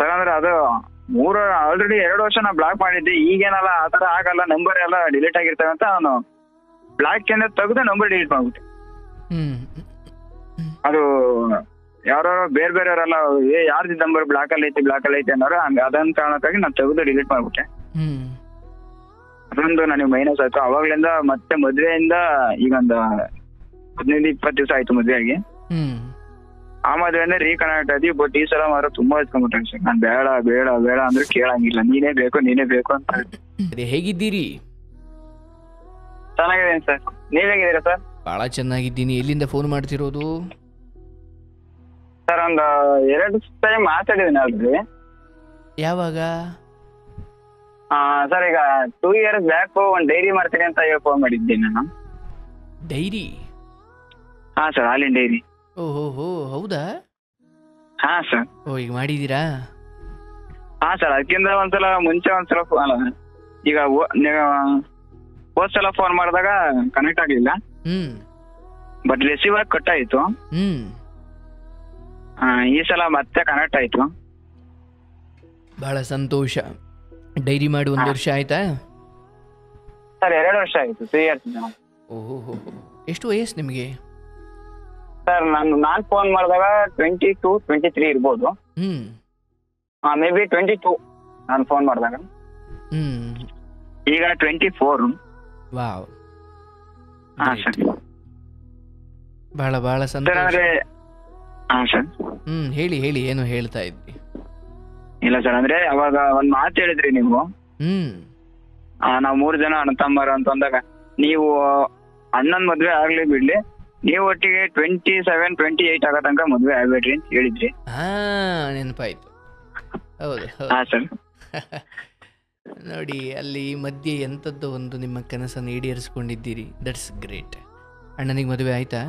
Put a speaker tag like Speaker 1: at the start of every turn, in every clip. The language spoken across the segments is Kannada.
Speaker 1: ಸರ್ ಅಂದ್ರೆ ಅದು ಆಲ್ರೆಡಿ 2 ವರ್ಷ ನಾ ಬ್ಲಾಕ್ ಮಾಡಿದ್ದೆ. ಈಗೇನಲ್ಲ ಆತರ ಆಗಲ್ಲ, ನಂಬರ್ ಎಲ್ಲ ಡಿಲೀಟ್ ಆಗಿರ್ತವೆ ಅಂತ ನಾನು ಬ್ಲಾಕ್ ಇಂದ ತೆಗೆದು ನಂಬರ್ ಡಿಲೀಟ್ ಮಾಡ್ಬಿಟ್ಟೆ. ಅದು ಯಾರು ಬೇರೆ ಬೇರೆಯವರೆಲ್ಲ ಯಾರ್ದು ನಂಬರ್ ಬ್ಲಾಕ್ ಅಲ್ಲಿ ಐತಿ ಅನ್ನೋರು ಹಂಗ ಅದನ್ನ ಕಾರಣಕ್ಕಾಗಿ ನಾನು ತೆಗೆದು ಡಿಲೀಟ್ ಮಾಡ್ಬಿಟ್ಟೆ. ಅದೊಂದು ನನಗೆ ಮೈನಸ್ ಆಯ್ತು. ಅವಾಗ್ಲಿಂದ ಮತ್ತೆ ಮದ್ವೆಯಿಂದ ಈಗ ಒಂದು 15-20 ದಿವಸ ಆಯ್ತು ಮದ್ವೆ ಆಗಿ. ಆ ಮದ್ವೆಯಿಂದ ರೀಕನೆಕ್ಟ್ ಆದ್ವಿ. ಬಟ್ ಈ ಸಲ ಮಾತ್ರ ತುಂಬಾ ಇಸ್ಕೊಂಡ್ಬಿಟ್ಟೆ ಸರ್. ನಾನು ಬೇಡ ಬೇಡ ಬೇಡ ಅಂದ್ರೆ ಕೇಳಂಗಿಲ್ಲ, ನೀನೇ ಬೇಕು ಅಂತ.
Speaker 2: ಹೇಗಿದ್ದೀರಿ?
Speaker 1: ಚೆನ್ನಾಗಿದ್ದೀನಿ ಸರ್, ನೀವ್ ಹೇಗಿದ್ದೀರಾ ಸರ್?
Speaker 2: ಬಹಳ ಚೆನ್ನಾಗಿದ್ದೀನಿ. ಎಲ್ಲಿಂದ ಫೋನ್ ಮಾಡ್ತಿರೋದು?
Speaker 1: ಸರ್ ಒಂದು 2 ಟೈಮ್ ಮಾತಾಡಿದ್ದೀನಿ ಆಲ್ರೆಡಿ.
Speaker 2: ಯಾವಾಗ?
Speaker 1: ಸರ್ ಈಗ 2 years ಬ್ಯಾಕ್ ಒಂದು ಡೈರಿ ಮಾಡ್ತೀನಿ ಅಂತ ಹೇಳಿ ಫೋನ್ ಮಾಡಿದ್ದೀನಿ ನಾನು.
Speaker 2: ಡೈರಿ?
Speaker 1: ಹಾ ಸರ್, ಹಾಲಿನ ಡೈರಿ.
Speaker 2: ಓಹೋ, ಹೌದಾ?
Speaker 1: ಹಾ ಸರ್.
Speaker 2: ಓ, ಈಗ ಮಾಡಿದೀರಾ?
Speaker 1: ಹಾ ಸರ್, ಅದಕ್ಕಿಂತ ಮುಂಚೆ ಒಂದ್ಸಲ ಈಗ ಹೋದ್ ಸಲ ಫೋನ್ ಮಾಡಿದಾಗ ಕನೆಕ್ಟ್ ಆಗ್ಲಿಲ್ಲ. ಬಟ್ ರಿಸೀವ್ ಆಗಿ ಕಟ್ ಆಯ್ತು. ಈ ಸಲ ಮತ್ತೆ ಕನೆಕ್ಟ್ ಆಯ್ತು.
Speaker 2: ಬಹಳ ಸಂತೋಷ. ಡೈರಿ ಮಾಡಿ 1 ವರ್ಷ ಆಯ್ತಾ?
Speaker 1: ಸರ್ 2 ವರ್ಷ ಆಯ್ತು, 3 years.
Speaker 2: ಓಹೋ, ಎಷ್ಟು ವಯಸ್ಸು ನಿಮಗೆ?
Speaker 1: ಸರ್ ನಾನ್ ಫೋನ್ ಮಾಡಿದಾಗ 22-23 ಇರ್ಬೋದು. ಮೇ ಬಿ 22 ನಾನು ಫೋನ್ ಮಾಡಿದಾಗ. ಈಗ 24.
Speaker 2: ವಾವ್.
Speaker 1: ಹಾ ಸರ್.
Speaker 2: ಬಹಳ ಸಂತೋಷ.
Speaker 1: ಹಾ ಸರ್.
Speaker 2: ಹೇಳಿ ಏನು ಹೇಳ್ತಾ ಇದ್ರಿ?
Speaker 1: ಇಲ್ಲ ಸರ್, ಅಂದ್ರೆ ಅವಾಗ ಒಂದ್ ಮಾತು ಹೇಳಿದ್ರಿ ನೀವು. ನಾವ್ 3 ಜನ ಅಣ್ಣ ತಮ್ಮರು ಅಂತ ಅಂದಾಗ, ನೀವು ಅಣ್ಣನ್ ಮದ್ವೆ ಆಗ್ಲಿ ಬಿಡ್ಲಿ, ನೀವು ಒಟ್ಟಿಗೆ 27-28 ಆಗೋ ತನಕ ಮದ್ವೆ ಆಗ್ಬೇಡ್ರಿ ಅಂತ ಹೇಳಿದ್ರಿ.
Speaker 2: ನೆನಪಾಯ್ತು. ಹೌದು.
Speaker 1: ಹಾ ಸರ್.
Speaker 2: ನೋಡಿ, ಅಲ್ಲಿ ಮಧ್ಯೆ ಎಂತದ್ದು ಒಂದು ನಿಮ್ಮ ಕನಸನ್ನು ಈಡೇರಿಸ್ಕೊಂಡಿದ್ದೀರಿ. That's great. ಅಣ್ಣನಿಗೆ ಮದುವೆ ಆಯ್ತಾ?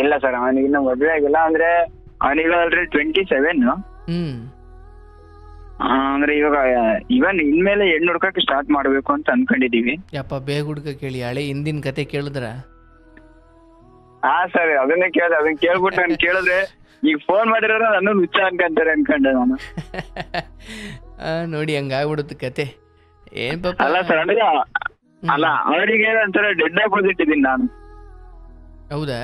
Speaker 1: ಇಲ್ಲ ಸರ್, ಅವನಿಗೆ ಇನ್ನು ಮದ್ವೆ ಆಗಿಲ್ಲ. ಅಂದ್ರೆ ಅವನಿಗೆ ಆಲ್ರೆಡಿ 27. ಅಂದ್ರೆ ಇವಾಗ ಇನ್ಮೇಲೆ ಹೆಣ್ಣು ಹುಡ್ಕಕ್ಕೆ ಸ್ಟಾರ್ಟ್ ಮಾಡ್ಬೇಕು ಅಂತ ಅನ್ಕೊಂಡಿದೀವಿ.
Speaker 2: ಯಪ್ಪ, ಬೇಗ ಹುಡ್ಕ ಕೇಳಿ. ಹಳೆ ಹಿಂದಿನ ಕತೆ ಕೇಳಿದ್ರ?
Speaker 1: ಹಾ ಸರ್, ಅದನ್ನ ಕೇಳ್ಬಿಟ್ಟು ನಾನು ಕೇಳಿದ್ರೆ ಈಗ ಫೋನ್ ಮಾಡಿರೋರು ನನ್ನ ಹುಚ್ಚ ಅನ್ಕೊಂತಾರೆ ಅನ್ಕೊಂಡೆ ನಾನು.
Speaker 2: ನೋಡಿ, ಹಂಗಾಗ್ಬಿಡುತ್ತೆ ಕತೆ. ಏನ್ ಪಾಪ.
Speaker 1: ಅಲ್ಲ ಸರ್, ಅಂದ್ರೆ ಅವರಿಗೆ ಒಂಥರ ಡೆಡ್ ಆಪೋಸಿಟ್ ಇದೀನಿ ನಾನು.
Speaker 2: ಹೌದಾ?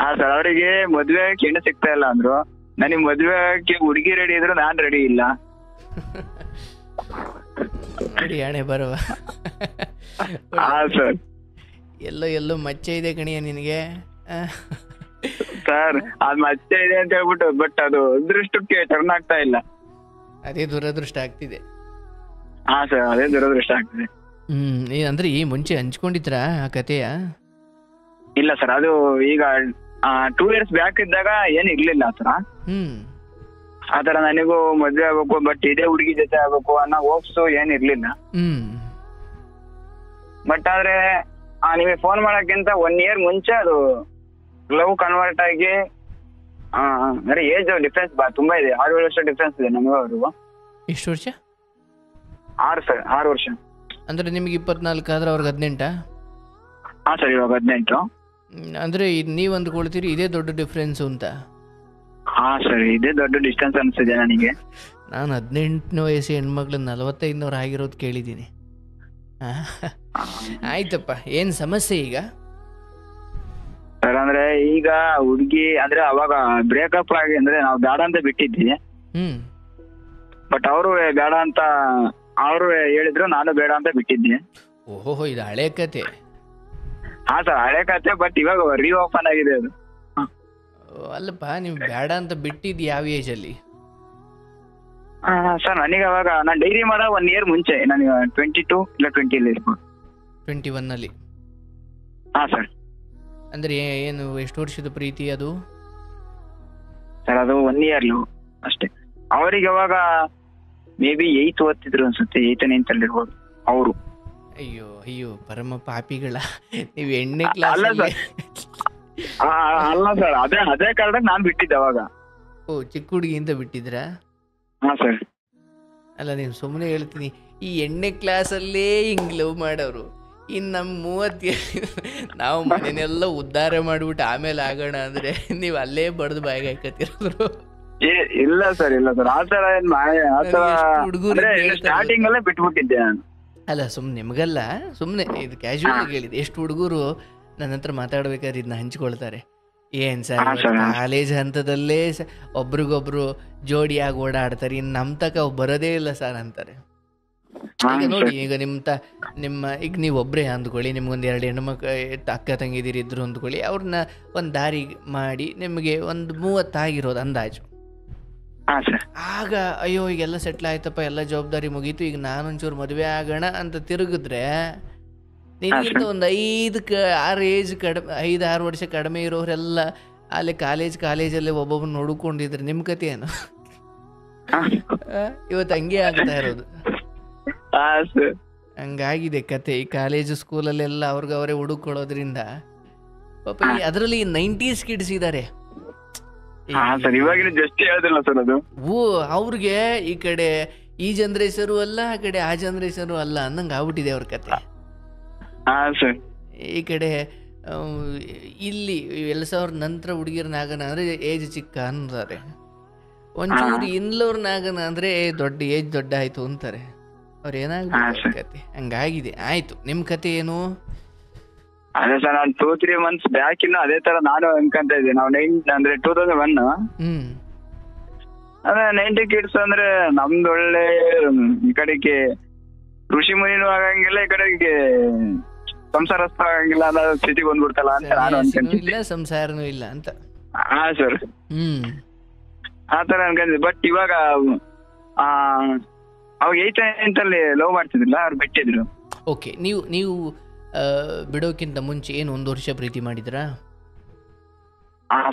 Speaker 1: ಹಾ ಸರ್, ಅವರಿಗೆ ಮದ್ವೆ ಹೆಣ್ಣು ಸಿಗ್ತಾ ಇಲ್ಲ ಅಂದ್ರು. ನನಗೆ ಮದ್ವೆ ಹುಡುಗಿ ರೆಡಿ ಇದ್ರು, ನಾನ್ ರೆಡಿ ಇಲ್ಲ.
Speaker 2: ನೋಡಿ, ಹಣೆ ಬರುವ.
Speaker 1: ಹಾ ಸರ್.
Speaker 2: ಎಲ್ಲೋ ಮಚ್ಚೆ ಇದೆ ಕಣಿಯ ನಿನಗೆ.
Speaker 1: ಸರ್, ಅದ್ ಮಚ್ಚೆ ಇದೆ ಅಂತ ಹೇಳ್ಬಿಟ್ಟು, ಬಟ್ ಅದು ಅದೃಷ್ಟಕ್ಕೆ ಟರ್ನ್ ಆಗ್ತಾ ಇಲ್ಲ.
Speaker 2: ಅದೇ ದುರದೃಷ್ಟ ಆಗ್ತಿದೆ.
Speaker 1: ಹಾ ಸರ್, ಅದೇ ದುರದೃಷ್ಟ ಆಗ್ತಿದೆ.
Speaker 2: ಅಂದ್ರೆ ಈ ಮುಂಚೆ ಹಂಚ್ಕೊಂಡಿದ್ರಾ ಆ ಕತೆಯ?
Speaker 1: ಇಲ್ಲ ಸರ್, ಅದು ಈಗ 2 years ಬ್ಯಾಕ್ ಇದ್ದಾಗ ಏನ್ ಇರ್ಲಿಲ್ಲ ಆತರ ನನಗೂ ಮದ್ವೆ ಆಗ್ಬೇಕು, ಬಟ್ ಇದೇ ಹುಡುಗಿ ಜೊತೆ ಆಗ್ಬೇಕು ಅನ್ನೋ ಹೋಪ್ಸು ಏನ್ ಇರ್ಲಿಲ್ಲ. ಬಟ್ ಆದ್ರೆ ನಿಮಗೆ ಫೋನ್ ಮಾಡಕ್ಕಿಂತ 1 year ಮುಂಚೆ ಅದು ಲವ್ ಕನ್ವರ್ಟ್ ಆಗಿ, ಅಂದ್ರೆ ಏಜ್ ಡಿಫ್ರೆನ್ಸ್ ತುಂಬಾ ಇದೆ. 6 ವರ್ಷ ಡಿಫ್ರೆನ್ಸ್ ಇದೆ ನಮಗೂ ಅವ್ರಿಗೂ.
Speaker 2: ಎಷ್ಟು ವರ್ಷ?
Speaker 1: 6 ಸರ್, 6 ವರ್ಷ.
Speaker 2: ಅಂದ್ರೆ ನಿಮ್ಗೆ 24 ಆದ್ರೆ ಅವ್ರಿಗೆ 18?
Speaker 1: ಹಾ ಸರ್, ಇವಾಗ 18.
Speaker 2: ಅಂದ್ರೆ ನೀವ್ ಅಂದ್ಕೊಳ್ತೀರಿ ಇದೇ ದೊಡ್ಡ ಡಿಫ್ರೆನ್ಸ್ ಅಂತ?
Speaker 1: ಹಾ ಸರ್, ಇದೇ ದೊಡ್ಡ ಡಿಸ್ಟೆನ್ಸ್ ಅನ್ಸಿದೆ ನನಗೆ.
Speaker 2: ನಾನು 18ನೇ ವಯಸ್ಸು ಹೆಣ್ಮಕ್ಳು 45 ಆಗಿರೋದು ಕೇಳಿದ್ದೀನಿ. ಆಯ್ತಪ್ಪ, ಏನ್ ಸಮಸ್ಯೆ ಈಗ?
Speaker 1: ಸರ್ ಅಂದ್ರೆ ಈಗ ಹುಡುಗಿ ಅಂದ್ರೆ ಅವಾಗ ಬ್ರೇಕಪ್ ಆಗಿ, ಅಂದ್ರೆ ನಾವು ಬೇಡ ಅಂತ ಬಿಟ್ಟಿದ್ವಿ. ಬಟ್ ಅವರು ಬೇಡ ಅಂತ ಅವರು ಹೇಳಿದ್ರು, ನಾನು ಬೇಡ ಅಂತ ಬಿಟ್ಟಿದ್ದೆ.
Speaker 2: ಓಹೋ, ಇದು ಹಳೆ ಕತೆ.
Speaker 1: ಹಾ ಸರ್, ಹಳೆ ಕತೆ. ಬಟ್ ಇವಾಗ ರೀಓಪನ್ ಆಗಿದೆ ಅದು.
Speaker 2: ಅಲ್ಲಪ್ಪ, ನೀವು ಬೇಡ ಅಂತ ಬಿಟ್ಟಿದ್ ಯಾವ ಏಜ್ ಅಲ್ಲಿ?
Speaker 1: ಸರ್, ನನಗೆ ಅವಾಗ ನಾನು ಡೈರಿ ಮಾಡೋ 1 year ಮುಂಚೆ, ನನಗೆ 22 ಇಲ್ಲ 20 ಇರ್ಬೋದು.
Speaker 2: 21 ಅಲ್ಲಿ?
Speaker 1: ಹಾ ಸರ್.
Speaker 2: ಅಂದ್ರೆ ಏನು, ಎಷ್ಟು ವರ್ಷದ ಪ್ರೀತಿ ಅದು?
Speaker 1: ಸರ್, ಅದು 1 year ಅಷ್ಟೇ. ಅವರಿಗೆ ಅವಾಗ ಮೇ ಬಿ 8th ಓದ್ತಿದ್ರು ಅನ್ಸುತ್ತೆ, 8th 9th ಅಲ್ಲಿ ಇರ್ಬೋದು ಅವರು.
Speaker 2: ಅಯ್ಯೋ ಪರಮ ಪಾಪಿಗಳ ನೀವು. ಎಣ್ಣೆ ಕ್ಲಾಸ್?
Speaker 1: ಅಲ್ಲ ಸರ್, ಅದೇ ಕಾರಣಕ್ಕೆ ನಾನ್ ಬಿಟ್ಟಿದ್ದೆ ಅವಾಗ.
Speaker 2: ಓ, ಚಿಕ್ಕ ಹುಡುಗಿಯಿಂದ ಬಿಟ್ಟಿದ್ರಾ?
Speaker 1: ಹಾ ಸರ್.
Speaker 2: ಅಲ್ಲ, ನೀವು ಸುಮ್ಮನೆ ಹೇಳ್ತೀನಿ, ಈ ಎಣ್ಣೆ ಕ್ಲಾಸಲ್ಲೇ ಹಿಂಗ್ ಲವ್ ಮಾಡೋರು ಇನ್ನು ನಮ್ಮ 30 ನಾವು ಮನೆಯೆಲ್ಲ ಉದ್ಧಾರ ಮಾಡಿಬಿಟ್ಟು ಆಮೇಲೆ ಆಗೋಣ ಅಂದರೆ ನೀವು ಅಲ್ಲೇ ಬಡ್ದು ಬಾಯಿಗೆ ಹಾಕತ್ತಿರೋರು.
Speaker 1: ಇಲ್ಲ ಸರ್ ಆತರ ಆತರ
Speaker 2: ಹುಡುಗರು
Speaker 1: ಸ್ಟಾರ್ಟಿಂಗ್ ಅಲ್ಲೇ ಬಿಟ್ಬಿಟ್ಟಿದ್ದೆ ನಾನು.
Speaker 2: ಅಲ್ಲ ನಿಮಗಲ್ಲ, ಸುಮ್ಮನೆ ಇದು ಕ್ಯಾಶುವಲ್ ಆಗಿ ಹೇಳಿದೆ. ಎಷ್ಟು ಹುಡುಗರು ನನ್ನ ಹತ್ರ ಮಾತಾಡ್ಬೇಕಾದ್ರೆ ಇದನ್ನ ಹಂಚ್ಕೊಳ್ತಾರೆ. ಏನ್ ಸರ್ ಕಾಲೇಜ್ ಹಂತದಲ್ಲೇ ಒಬ್ರಿಗೊಬ್ರು ಜೋಡಿಯಾಗಿ ಓಡಾಡ್ತಾರೆ, ಇನ್ನು ನಮ್ಮ ತಕ ಬರೋದೇ ಇಲ್ಲ ಸರ್ ಅಂತಾರೆ. ಈಗ ನೋಡಿ, ಈಗ ಈಗ ನೀವು ಒಬ್ಬರೇ ಅಂದ್ಕೊಳ್ಳಿ, ನಿಮ್ಗೊಂದು 2 ಹೆಣ್ಮಕ್ಳು ಅಕ್ಕ ತಂಗಿದಿರು ಇದ್ರು ಅಂದ್ಕೊಳ್ಳಿ, ಅವ್ರನ್ನ ಒಂದು ದಾರಿ ಮಾಡಿ ನಿಮಗೆ ಒಂದು 30 ಆಗಿರೋದು ಅಂದಾಜು. ಆಗ ಅಯ್ಯೋ ಈಗೆಲ್ಲ ಸೆಟ್ಲ್ ಆಯ್ತಪ್ಪ, ಎಲ್ಲ ಜವಾಬ್ದಾರಿ ಮುಗೀತು, ಈಗ ನಾನೊಂಚೂರು ಮದುವೆ ಆಗೋಣ ಅಂತ ತಿರುಗಿದ್ರೆ ನಿನಗಿಂತ ಒಂದು 5-6 ವರ್ಷ ಕಡಿಮೆ ಇರೋರೆಲ್ಲ ಅಲ್ಲಿ ಕಾಲೇಜಲ್ಲೇ ಒಬ್ಬೊಬ್ಬರು ನೋಡ್ಕೊಂಡಿದ್ರೆ ನಿಮ್ಮ ಕತೆ ಏನು? ಇವತ್ತು ಹಂಗೆ ಆಗ್ತಾ ಇರೋದು. ಹಂಗಾಗಿದೆ ಕತೆ. ಈ ಕಾಲೇಜು ಸ್ಕೂಲಲ್ಲೆಲ್ಲ ಅವ್ರಿಗೆ ಹುಡುಕೊಳ್ಳೋದ್ರಿಂದ ಪಾಪ ಅದರಲ್ಲಿ 90s ಕಿಡ್ಸ್ ಇದ್ದಾರೆ. ಅವ್ರಿಗೆ ಈ ಕಡೆ ಈ ಜನರೇಷನ್ ಅಲ್ಲ, ಆ ಕಡೆ ಆ ಜನರೇಷನ್ ಅಲ್ಲ ಅನ್ನಂಗೆ ಆಗ್ಬಿಟ್ಟಿದೆ ಅವ್ರ ಕತೆ. ಈ ಕಡೆ ಇಲ್ಲಿ 2000 ನಂತರ ಹುಡುಗಿರ್ನಾಗನ ಅಂದ್ರೆ ಏಜ್ ಚಿಕ್ಕ ಅಂತಾರೆ, ಒಂಚೂರು ಇನ್ಲವ್ರನಾಗನ ಅಂದ್ರೆ ದೊಡ್ಡ ಆಯ್ತು ಅಂತಾರೆ. ಅವ್ರು ಏನಾಗ್ಬೇಕು ಕತೆ ಹಂಗಾಗಿದೆ. ಆಯ್ತು, ನಿಮ್ ಕತೆ ಏನು?
Speaker 1: ಅದೇ ಸರ್, ನಾನು 2-3 ಮಂತ್ಸ್ ಬ್ಯಾಕ್ ಇನ್ನು ಅದೇ ತರ ನಾನು ಅನ್ಕೊಂತ ಇದ್ದೆ. ನಾವು 2001 ಅದೇ 90 ಕಿಡ್ಸ್ ಅಂದ್ರೆ ನಮ್ದು ಒಳ್ಳೆ ಈ ಕಡೆಗೆ ಋಷಿ ಮುನಿನೂ ಆಗಂಗಿಲ್ಲ, ಈ ಕಡೆಗೆ ಸಂಸಾರಸ್ಥ ಆಗಂಗಿಲ್ಲ ಅನ್ನೋ ಸ್ಥಿತಿಗೆ ಬಂದ್ಬಿಡ್ತಲ್ಲ ಅಂತ ನಾನು ಅನ್ಕೊಂತಿದ್ದೆ.
Speaker 2: ಸಂಸಾರನೂ ಇಲ್ಲ ಅಂತ.
Speaker 1: ಸರ್ ಆತರ ಅನ್ಕೊಂಡಿದ್ದೆ. ಬಟ್ ಇವಾಗ ಅವಾಗ 8th ಅಲ್ಲಿ ಲವ್ ಮಾಡ್ತಿದ್ರಲ್ಲ, ಅವ್ರು ಬಿಟ್ಟಿದ್ರು.
Speaker 2: ಓಕೆ, ನೀವು ಬಿಡೋಕ್ಕಿಂತ ಮುಂಚೆ ಏನು 1 ವರ್ಷ ಪ್ರೀತಿ ಮಾಡಿದ್ರಾ?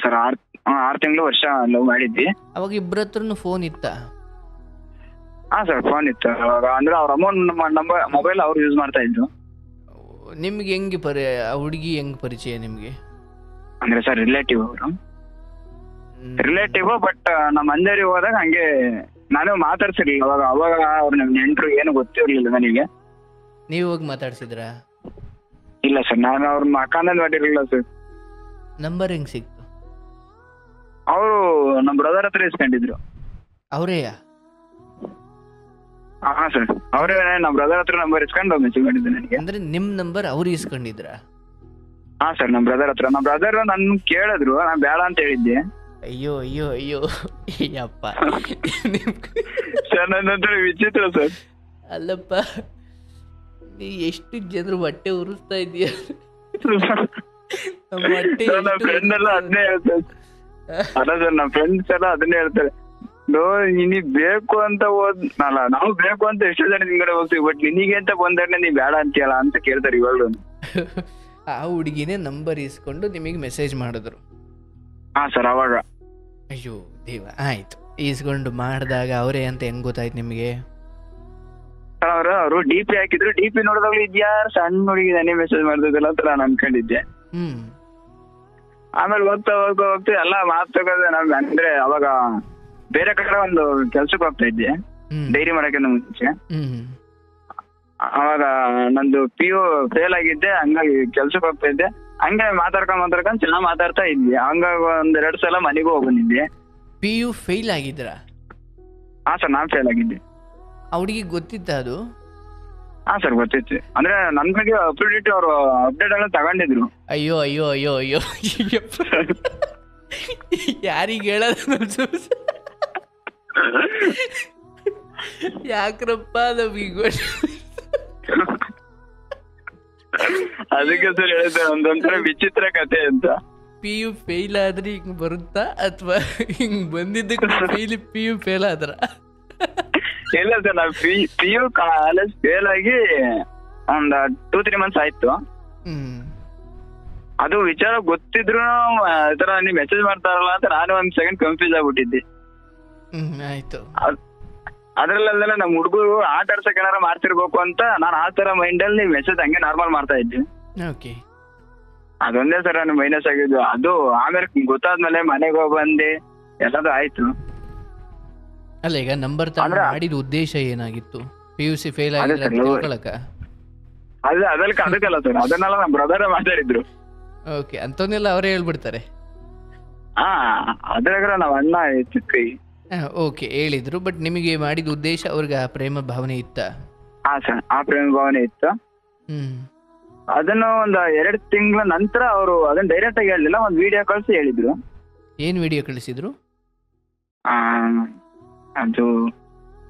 Speaker 1: ಸರ್ 6 ತಿಂಗಳು ವರ್ಷ ಲವ್ ಮಾಡಿದ್ವಿ.
Speaker 2: ಅವಾಗ ಇಬ್ಬರ ಹತ್ರನು ಫೋನ್ ಇತ್ತ?
Speaker 1: ಸರ್ ಫೋನ್ ಇತ್ತು ಅವಾಗ. ಅಂದ್ರೆ ಅವ್ರ ಅಮ್ಮನ ಮೊಬೈಲ್ ಅವ್ರು ಯೂಸ್ ಮಾಡ್ತಾ ಇದ್ರು.
Speaker 2: ನಿಮ್ಗೆ ಹೆಂಗೆ ಆ ಹುಡುಗಿ ಹೆಂಗ್ ಪರಿಚಯ ನಿಮ್ಗೆ?
Speaker 1: ಅಂದ್ರೆ ಸರ್ ರಿಲೇಟಿವ್ ಬಟ್ ನಮ್ಮ ಅಂಜಾರಿ ಹೋದಾಗ ಹಂಗೆ ನಾನು ಮಾತಾಡ್ಸಿರ್ಲಿಲ್ಲ ಅವಾಗ ಅವ್ರ ನೆಂಟ್ರು ಏನು ಗೊತ್ತಿರ್ಲಿಲ್ಲ ನನಗೆ.
Speaker 2: ನೀವು ಹೋಗಿ ಮಾತಾಡ್ಸಿದ್ರಾ?
Speaker 1: ಇಲ್ಲ ಸರ್, ನಾನು ಅವ್ರನ್ನ ಅಕ್ಕಂದ್ ಮಾಡಿರ್ಲಿಲ್ಲ ಸರ್.
Speaker 2: ನಂಬರ್ ಹೆಂಗ್ ಸಿಕ್ತು?
Speaker 1: ಅವರು ನಮ್ಮ ಬ್ರದರ್ ಹತ್ರ ಇಸ್ಕೊಂಡಿದ್ರು.
Speaker 2: ಅವರೇಯಾ?
Speaker 1: ಸರ್ ಅವರೇ ನಮ್ಮ ಬ್ರದರ್ ಹತ್ರ ನಂಬರ್ ಇಸ್ಕೊಂಡು ಮೆಸೇಜ್ ಮಾಡಿದ್ದೆ ನನಗೆ.
Speaker 2: ಅಂದ್ರೆ ನಿಮ್ ನಂಬರ್ ಅವ್ರು ಇಸ್ಕೊಂಡಿದ್ರ?
Speaker 1: ಸರ್ ನಮ್ಮ ಬ್ರದರ್ ಹತ್ರ. ನಮ್ಮ ಬ್ರದರ್ ನನ್ ಕೇಳಿದ್ರು, ನಾನ್ ಬೇಡ ಅಂತ ಹೇಳಿದ್ದೆ.
Speaker 2: ಅಯ್ಯೋ ಅಯ್ಯಪ್ಪ
Speaker 1: ಸರ್ ನನ್ನ ವಿಚಿತ್ರ ಸರ್.
Speaker 2: ಅಲ್ಲಪ್ಪ, ನೀ ಎಷ್ಟು ಜನರು ಹೊಟ್ಟೆ ಉರಿಸ್ತಾ ಇದೀಯ.
Speaker 1: ನಮ್ಮ ಫ್ರೆಂಡ್ ಎಲ್ಲ ಅದನ್ನೇ ಹೇಳ್ತಾರೆ. ಅಲ್ಲ ಸರ್, ನಮ್ಮ ಫ್ರೆಂಡ್ಸ್ ಎಲ್ಲ ಅದನ್ನೇ ಹೇಳ್ತಾರೆ. ನೀ ಬೇಕು ಅಂತ ಹೋದ್ನಲ್ಲ, ನಾವು ಬೇಕು ಅಂತ ಎಷ್ಟೋ ಜನ ನಿಮ್ಗಡೆ ಹೋಗ್ತೀವಿ, ಬಟ್ ನಿನಗೆ ಅಂತ ಬಂದ್ರೆ ನೀ ಬೇಡ ಅಂತೀಯಲ್ಲ ಅಂತ ಕೇಳ್ತಾರೆ ಇವಾಗ.
Speaker 2: ಆ ಹುಡುಗಿನೇ ನಂಬರ್ ಇಸ್ಕೊಂಡು ನಿಮಗೆ ಮೆಸೇಜ್ ಮಾಡಿದ್ರು?
Speaker 1: ಸರ್ ಅವಾಗ.
Speaker 2: ಅಯ್ಯೋ ದೇವ. ಆಯ್ತು, ಈಸ್ಕೊಂಡು ಮಾಡಿದಾಗ ಅವರೇ ಅಂತ ಹೆಂಗ್ ಗೊತ್ತಾಯ್ತು ನಿಮ್ಗೆ?
Speaker 1: ಅವರು DP ಹಾಕಿದ್ರು. DP ನೋಡಿದಾಗ್ಲೂ ಇದ್ಯಾರು ಸಣ್ಣ ಹುಡುಗಿ ನಾನೇ ಮೆಸೇಜ್ ಮಾಡ್ತಿದ್ದಲ್ಲ ಅಂತ ನಾನು ಅನ್ಕೊಂಡಿದ್ದೆ. ಆಮೇಲೆ ಹೋಗ್ತಾ ಎಲ್ಲ ಮಾತಾಡೋದು. ನಮ್ಗೆ ಅಂದ್ರೆ ಅವಾಗ ಬೇರೆ ಕಡೆ ಒಂದು ಕೆಲ್ಸಕ್ಕೆ ಹೋಗ್ತಾ ಇದ್ದೆ, ಡೈರಿ ಮಾಡಕ್ಕಿಂತ ಮುಂಚೆ. ಅವಾಗ ನಂದು PU ಫೇಲ್ ಆಗಿದ್ದೆ, ಹಂಗಾಗಿ ಕೆಲ್ಸಕ್ಕೆ ಹೋಗ್ತಾ ಇದ್ದೆ. ಹಂಗೆ ಮಾತಾಡ್ಕೊಂಡ್ ಚೆನ್ನಾಗ್ ಮಾತಾಡ್ತಾ ಇದ್ವಿ. ಹಂಗಾಗಿ 1-2 ಸಲ ಮನೆಗೂ ಹೋಗ್ಬಂದಿದ್ದೆ.
Speaker 2: PU ಫೇಲ್ ಆಗಿದ್ರ?
Speaker 1: ಸರ್ ನಾನ್ ಫೇಲ್ ಆಗಿದ್ದೆ.
Speaker 2: ಆ ಹುಡುಗಿ ಗೊತ್ತಿತ್ತ ಅದು?
Speaker 1: ಸರ್ ಗೊತ್ತಿತ್ತು. ಅಂದ್ರೆ ನನ್ ಬಗ್ಗೆ ಅಪ್ಡೇಟ್ ಎಲ್ಲ ತಗೊಂಡಿದ್ರು.
Speaker 2: ಅಯ್ಯೋ ಯಾರಿಗ ಹೇಳೋದು? ಯಾಕ್ರಪ್ಪ ನಮಗ
Speaker 1: ಅದಕ್ಕೆ ಸರ್ ಹೇಳಿದ್ದೆ ಒಂದೊಂಥರ ವಿಚಿತ್ರ ಕತೆ ಅಂತ.
Speaker 2: PU ಫೇಲ್ ಆದ್ರೆ ಹಿಂಗ್ ಬರುತ್ತಾ ಅಥವಾ ಹಿಂಗ್ ಬಂದಿದ್ದಕ್ಕೆ PU ಫೇಲ್ ಆದ್ರ?
Speaker 1: ಇಲ್ಲ ಸರ್, ನಾವು PU ಕಾಲೇಜ್ ಫೇಲ್ ಆಗಿ ಒಂದ್ 2-3 ಮಂತ್ಸ್ ಆಯ್ತು. ಅದು ವಿಚಾರ ಗೊತ್ತಿದ್ರು ಈ ತರ ನೀವ್ ಮೆಸೇಜ್ ಮಾಡ್ತಾರಲ್ಲ ಅಂತ ನಾನು ಒಂದ್ ಸೆಕೆಂಡ್ ಕನ್ಫ್ಯೂಸ್ ಆಗ್ಬಿಟ್ಟಿದ್ದೆ.
Speaker 2: ಆಯ್ತು.
Speaker 1: ಅದ್ರಲ್ಲೆಲ್ಲ ನಮ್ ಹುಡುಗರು ಆಟ ಆಡ್ಸಕ್ ಏನಾರ ಮಾಡ್ತಿರ್ಬೇಕು ಅಂತ ನಾನು ಆ ತರ ಮೈಂಡ್ ಅಲ್ಲಿ ಮೆಸೇಜ್ ಹಂಗೆ ನಾರ್ಮಲ್ ಮಾಡ್ತಾ ಇದ್ದೆ. ಅದೊಂದೇ ಸರ್ ನಾನು ಮೈನಸ್ ಆಗಿದ್ದು. ಅದು ಆಮೇಲೆ ಗೊತ್ತಾದ್ಮೇಲೆ ಮನೆಗೆ ಹೋಗಿ ಬಂದೆ ಎಲ್ಲದು ಆಯ್ತು.
Speaker 2: ಅಲ್ಲ, ಈಗ ನಂಬರ್ ಮಾಡಿದ ಉದ್ದೇಶ ಏನಾಗಿತ್ತು? PUC ಫೇಲ್ ಆಗಿಲ್ಲ
Speaker 1: ಅದಕ್ಕಲ್ಲ ಸರ್, ಅದನ್ನೆಲ್ಲ ನಮ್ ಬ್ರದರ್ ಮಾತಾಡಿದ್ರು.
Speaker 2: ಓಕೆ, ಅಂತವನ್ನೆಲ್ಲ ಅವರೇ ಹೇಳ್ಬಿಡ್ತಾರೆ.
Speaker 1: ಹಾ ಅದ್ರಾಗ ನಾವ್ ಅಣ್ಣ ಚಿಕ್ಕೈ.
Speaker 2: ಓಕೆ, ಹೇಳಿದ್ರು. ಬಟ್ ನಿಮಗೆ ಮಾಡಿದ ಉದ್ದೇಶ ಅವ್ರಿಗೆ ಆ ಪ್ರೇಮ ಭಾವನೆ ಇತ್ತ?
Speaker 1: ಹಾ ಸರ್, ಆ ಪ್ರೇಮ ಭಾವನೆ ಇತ್ತು. ಅದನ್ನು ಒಂದು 2 ತಿಂಗಳ ನಂತರ ಅವರು ಅದನ್ನ ಡೈರೆಕ್ಟ್ ಆಗಿ ಹೇಳಲಿಲ್ಲ, ಒಂದು ವಿಡಿಯೋ ಕಳಿಸಿ ಹೇಳಿದ್ರು.
Speaker 2: ಏನ್ ವಿಡಿಯೋ ಕಳಿಸಿದ್ರು?
Speaker 1: ಅದು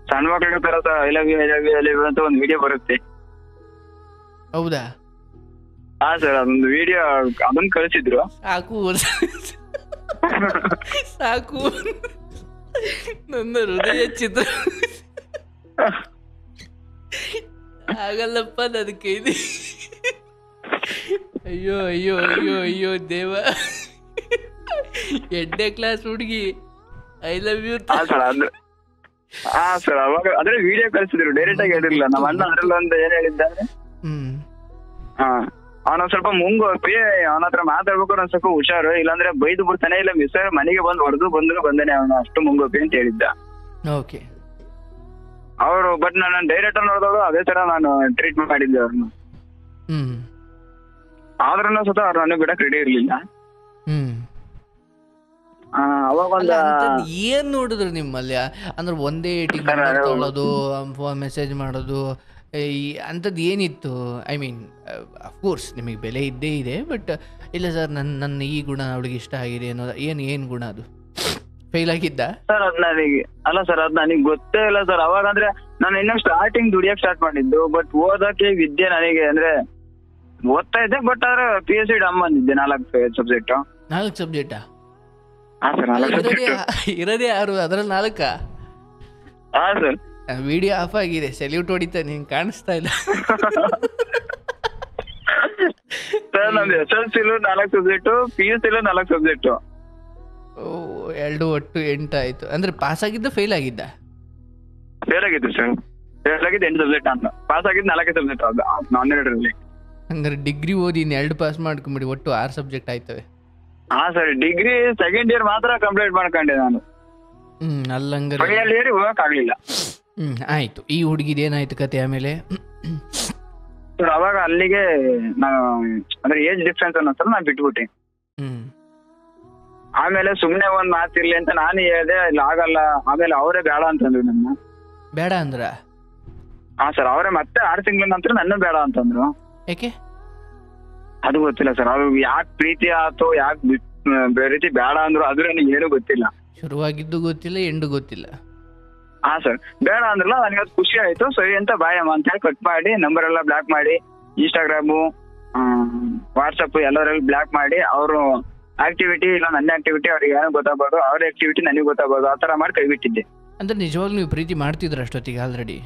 Speaker 1: ಸಣ್ಣ ಮಕ್ಕಳ ತರ I love you I love you I love you ಅಂತ ಒಂದು ವಿಡಿಯೋ ಬರುತ್ತೆ.
Speaker 2: ಹೌದಾ?
Speaker 1: ಹಾ ಸರ್, ಅದೊಂದು ವಿಡಿಯೋ ಅದನ್ನ ಕಳಿಸಿದ್ರು.
Speaker 2: ಸಾಕು ಸಾಕು, ನನ್ನ ಹೃದಯ ಚಿತ್ರ ಆಗಲ್ಲಪ್ಪ ನನ್ನ ಕೈಲಿ. ಅಯ್ಯೋ ಅಯ್ಯೋ ಅಯ್ಯೋ ಅಯ್ಯೋ ದೇವ, 8ನೇ ಕ್ಲಾಸ್ ಹುಡುಗಿ ಐ ಲವ್ ಯು.
Speaker 1: ಹಾ ಸರ್, ಅವಾಗ ಅದ್ರ ವಿಡಿಯೋ ಕಳಿಸಿದ್ರು, ಡೈರೆಕ್ಟ್ ಆಗಿ ಹೇಳಿರ್ಲಿಲ್ಲ. ನಮ್ಮ ಅಣ್ಣ ಅದ್ರಲ್ಲಿ ಒಂದು ಏನ್ ಹೇಳಿದ್ದಾರೆ, ಅವನೊಂದ್ ಸ್ವಲ್ಪ ಮುಂಗೋಪಿ, ಅವನ ಹತ್ರ ಮಾತಾಡ್ಬೇಕು, ಒಂದ್ ಸ್ವಲ್ಪ ಹುಷಾರು, ಇಲ್ಲಾಂದ್ರೆ ಬೈದು ಬಿಡ್ತಾನೆ, ಇಲ್ಲ ಮಿಸ್ ಮನೆಗೆ ಬಂದು ಹೊಡೆದು ಬಂದೇನೆ ಅವನು, ಅಷ್ಟು ಮುಂಗೋಪಿ ಅಂತ ಹೇಳಿದ್ದ.
Speaker 2: ಓಕೆ.
Speaker 1: ಅವರು ಬಟ್ ನಾನು ಡೈರೆಕ್ಟ್ ನೋಡಿದಾಗ ಅದೇ ತರ ನಾನು ಟ್ರೀಟ್ ಮಾಡಿದ್ದೆ ಅವ್ರನ್ನ. ಆದ್ರೂ ಸತ ಅವ್ರು ನನಗೆ ಬಿಡಕ್ ರೆಡಿ ಇರ್ಲಿಲ್ಲ. ಅವಾಗ ಒಂದು
Speaker 2: ಏನ್ ನೋಡಿದ್ರು ನಿಮ್ಮಲ್ಲಿ, ಅಂದ್ರೆ ಒಂದೇ ತೊಳೋದು, ಮೆಸೇಜ್ ಮಾಡೋದು, ಅಂಥದ್ದು ಏನಿತ್ತು? ಐ ಮೀನ್ ಅಫ್ಕೋರ್ಸ್ ನಿಮಗೆ ಬೆಲೆ ಇದ್ದೇ ಇದೆ, ಬಟ್ ಇಲ್ಲ ಸರ್ ನನ್ನ ಈ ಗುಣ ಅವಳಿಗೆ ಇಷ್ಟ ಆಗಿದೆ ಅನ್ನೋದು ಏನು ಗುಣ ಅದು? ಫೇಲ್ ಆಗಿದ್ದ
Speaker 1: ಸರ್? ಅದ್ ನನಗೆ ಅಲ್ಲ ಸರ್, ಅದ್ ನನಗೆ ಗೊತ್ತೇ ಇಲ್ಲ ಸರ್. ಅವಾಗ ಅಂದ್ರೆ ನಾನು ಇನ್ನೂ ಸ್ಟಾರ್ಟಿಂಗ್ ದುಡಿಯಕ್ ಸ್ಟಾರ್ಟ್ ಮಾಡಿದ್ದು, ಬಟ್ ಓದಕ್ಕೆ ವಿದ್ಯೆ ನನಗೆ ಅಂದ್ರೆ ಓದ್ತಾ ಇದ್ದೆ, ಬಟ್ ಆದ್ರೆ PhD ಡಮ್ ಬಂದಿದ್ದೆ 4 ಸಬ್ಜೆಕ್ಟ್.
Speaker 2: 4 ಸಬ್ಜೆಕ್ಟಾ?
Speaker 1: ಹಾ ಸರ್, 4
Speaker 2: ಇರೋದೇ 6, ಅದ್ರಲ್ಲಿ 4?
Speaker 1: ಹಾ ಸರ್.
Speaker 2: ವಿಡಿಯೋ ಆಫ್ ಆಗಿದೆ, ಸೆಲ್ಯೂಟ್ ಹೊಡಿತಾ, ನಿಂಗೆ ಕಾಣಿಸ್ತಾ ಇಲ್ಲ
Speaker 1: ಸರ್. ನಮ್ದು SSLC 4 ಸಬ್ಜೆಕ್ಟ್, PUC 4 ಸಬ್ಜೆಕ್ಟ್.
Speaker 2: ಓ, 2 ಒಟ್ಟು 8 ಆಯ್ತು. ಅಂದ್ರೆ ಪಾಸ್ ಆಗಿದ್ದ ಫೇಲ್ ಆಗಿದ್ದ?
Speaker 1: ಫೇಲ್ ಆಗಿದ್ದು ಸರ್, ಫೇಲ್ ಆಗಿದ್ದು 8 ಸಬ್ಜೆಕ್ಟ್ ಅಂತ, ಪಾಸ್ ಆಗಿದ್ದು 4 ಸಬ್ಜೆಕ್ಟ್. ನಾನ್ 2ರಲ್ಲಿ.
Speaker 2: ಹಂಗಾರೆ ಡಿಗ್ರಿ ಓದಿ 2 ಪಾಸ್ ಮಾಡ್ಕೊಂಬಿಡಿ, ಒಟ್ಟು 6 ಸಬ್ಜೆಕ್ಟ್ ಆಯ್ತವೆ.
Speaker 1: ಹಾ ಸರ್, ಡಿಗ್ರಿ ಸೆಕೆಂಡ್ ಇಯರ್ ಮಾತ್ರ ಕಂಪ್ಲೀಟ್ ಮಾಡ್ಕೊಂಡೆ ನಾನು.
Speaker 2: ಅಲ್ಲಂಗಾರೆ
Speaker 1: ಫೈನಲ್ ಇಯರ್ ಹೋಗಕ್ ಆಗ್ಲಿಲ್ಲ.
Speaker 2: ಆಯ್ತು. ಈ ಹುಡುಗಿದೇನಾಯ್ತು ಕತೆ ಆಮೇಲೆ?
Speaker 1: ಅವಾಗ ಅಲ್ಲಿಗೆ ನಾನು ಅಂದ್ರೆ ಏಜ್ ಡಿಫ್ರೆನ್ಸ್ ಅನ್ನೋ ನಾನು ಬಿಟ್ಬಿಟ್ಟೆ. ಆಮೇಲೆ ಸುಮ್ನೆ ಒಂದ್ ಮಾತಿರ್ಲಿ ಅಂತ ನಾನು ಹೇಳಿದೆ, ಇಲ್ಲ ಆಗಲ್ಲ. ಆಮೇಲೆ ಅವರೇ ಬೇಡ ಅಂತಂದ್ರು ನನ್ನ.
Speaker 2: ಬೇಡ ಅಂದ್ರ?
Speaker 1: ಹಾ ಸರ್, ಅವರೇ ಮತ್ತೆ 6 ತಿಂಗಳ ನಂತರ ನನ್ನ ಬೇಡ ಅಂತಂದ್ರು.
Speaker 2: ಯಾಕೆ
Speaker 1: ಅದು ಗೊತ್ತಿಲ್ಲ ಸರ್. ಅದು ಯಾಕೆ ಪ್ರೀತಿ ಆಯ್ತು, ಯಾಕೆ ಬೇರೆ ರೀತಿ ಬೇಡ ಅಂದ್ರು, ಅದ್ರ ಏನು ಗೊತ್ತಿಲ್ಲ.
Speaker 2: ಶುರುವಾಗಿದ್ದು ಗೊತ್ತಿಲ್ಲ, ಎಂಡು ಗೊತ್ತಿಲ್ಲ.
Speaker 1: ಹಾ ಸರ್, ಬೇಡ ಅಂದ್ರಲ್ಲ, ನನಗೆ ಅದು ಖುಷಿ ಆಯ್ತು. ಸರಿ ಅಂತ ಬಾಯಮ್ಮ ಅಂತ ಹೇಳಿ ಕಟ್ ಮಾಡಿ, ನಂಬರ್ ಎಲ್ಲ ಬ್ಲಾಕ್ ಮಾಡಿ, ಇನ್ಸ್ಟಾಗ್ರಾಮು ವಾಟ್ಸಪ್ ಎಲ್ಲರಲ್ಲಿ ಬ್ಲಾಕ್ ಮಾಡಿ, ಅವರು ಆಕ್ಟಿವಿಟಿ ಇಲ್ಲ ನನ್ನ ಆಕ್ಟಿವಿಟಿ ಅವ್ರಿಗೆ ಏನೋ ಗೊತ್ತಾಗಬಾರ್ದು, ಅವ್ರ ಆಕ್ಟಿವಿಟಿ ನನಗೆ ಗೊತ್ತಾಗಬಾರ್ದು, ಆ ತರ ಮಾಡಿ ಕೈ ಬಿಟ್ಟಿದ್ದೆ.
Speaker 2: ಅಂದ್ರೆ ನಿಜವಾಗ್ಲೂ ನೀವು ಪ್ರೀತಿ ಮಾಡ್ತಿದ್ರ ಅಷ್ಟೊತ್ತಿಗೆ ಆಲ್ರೆಡಿ?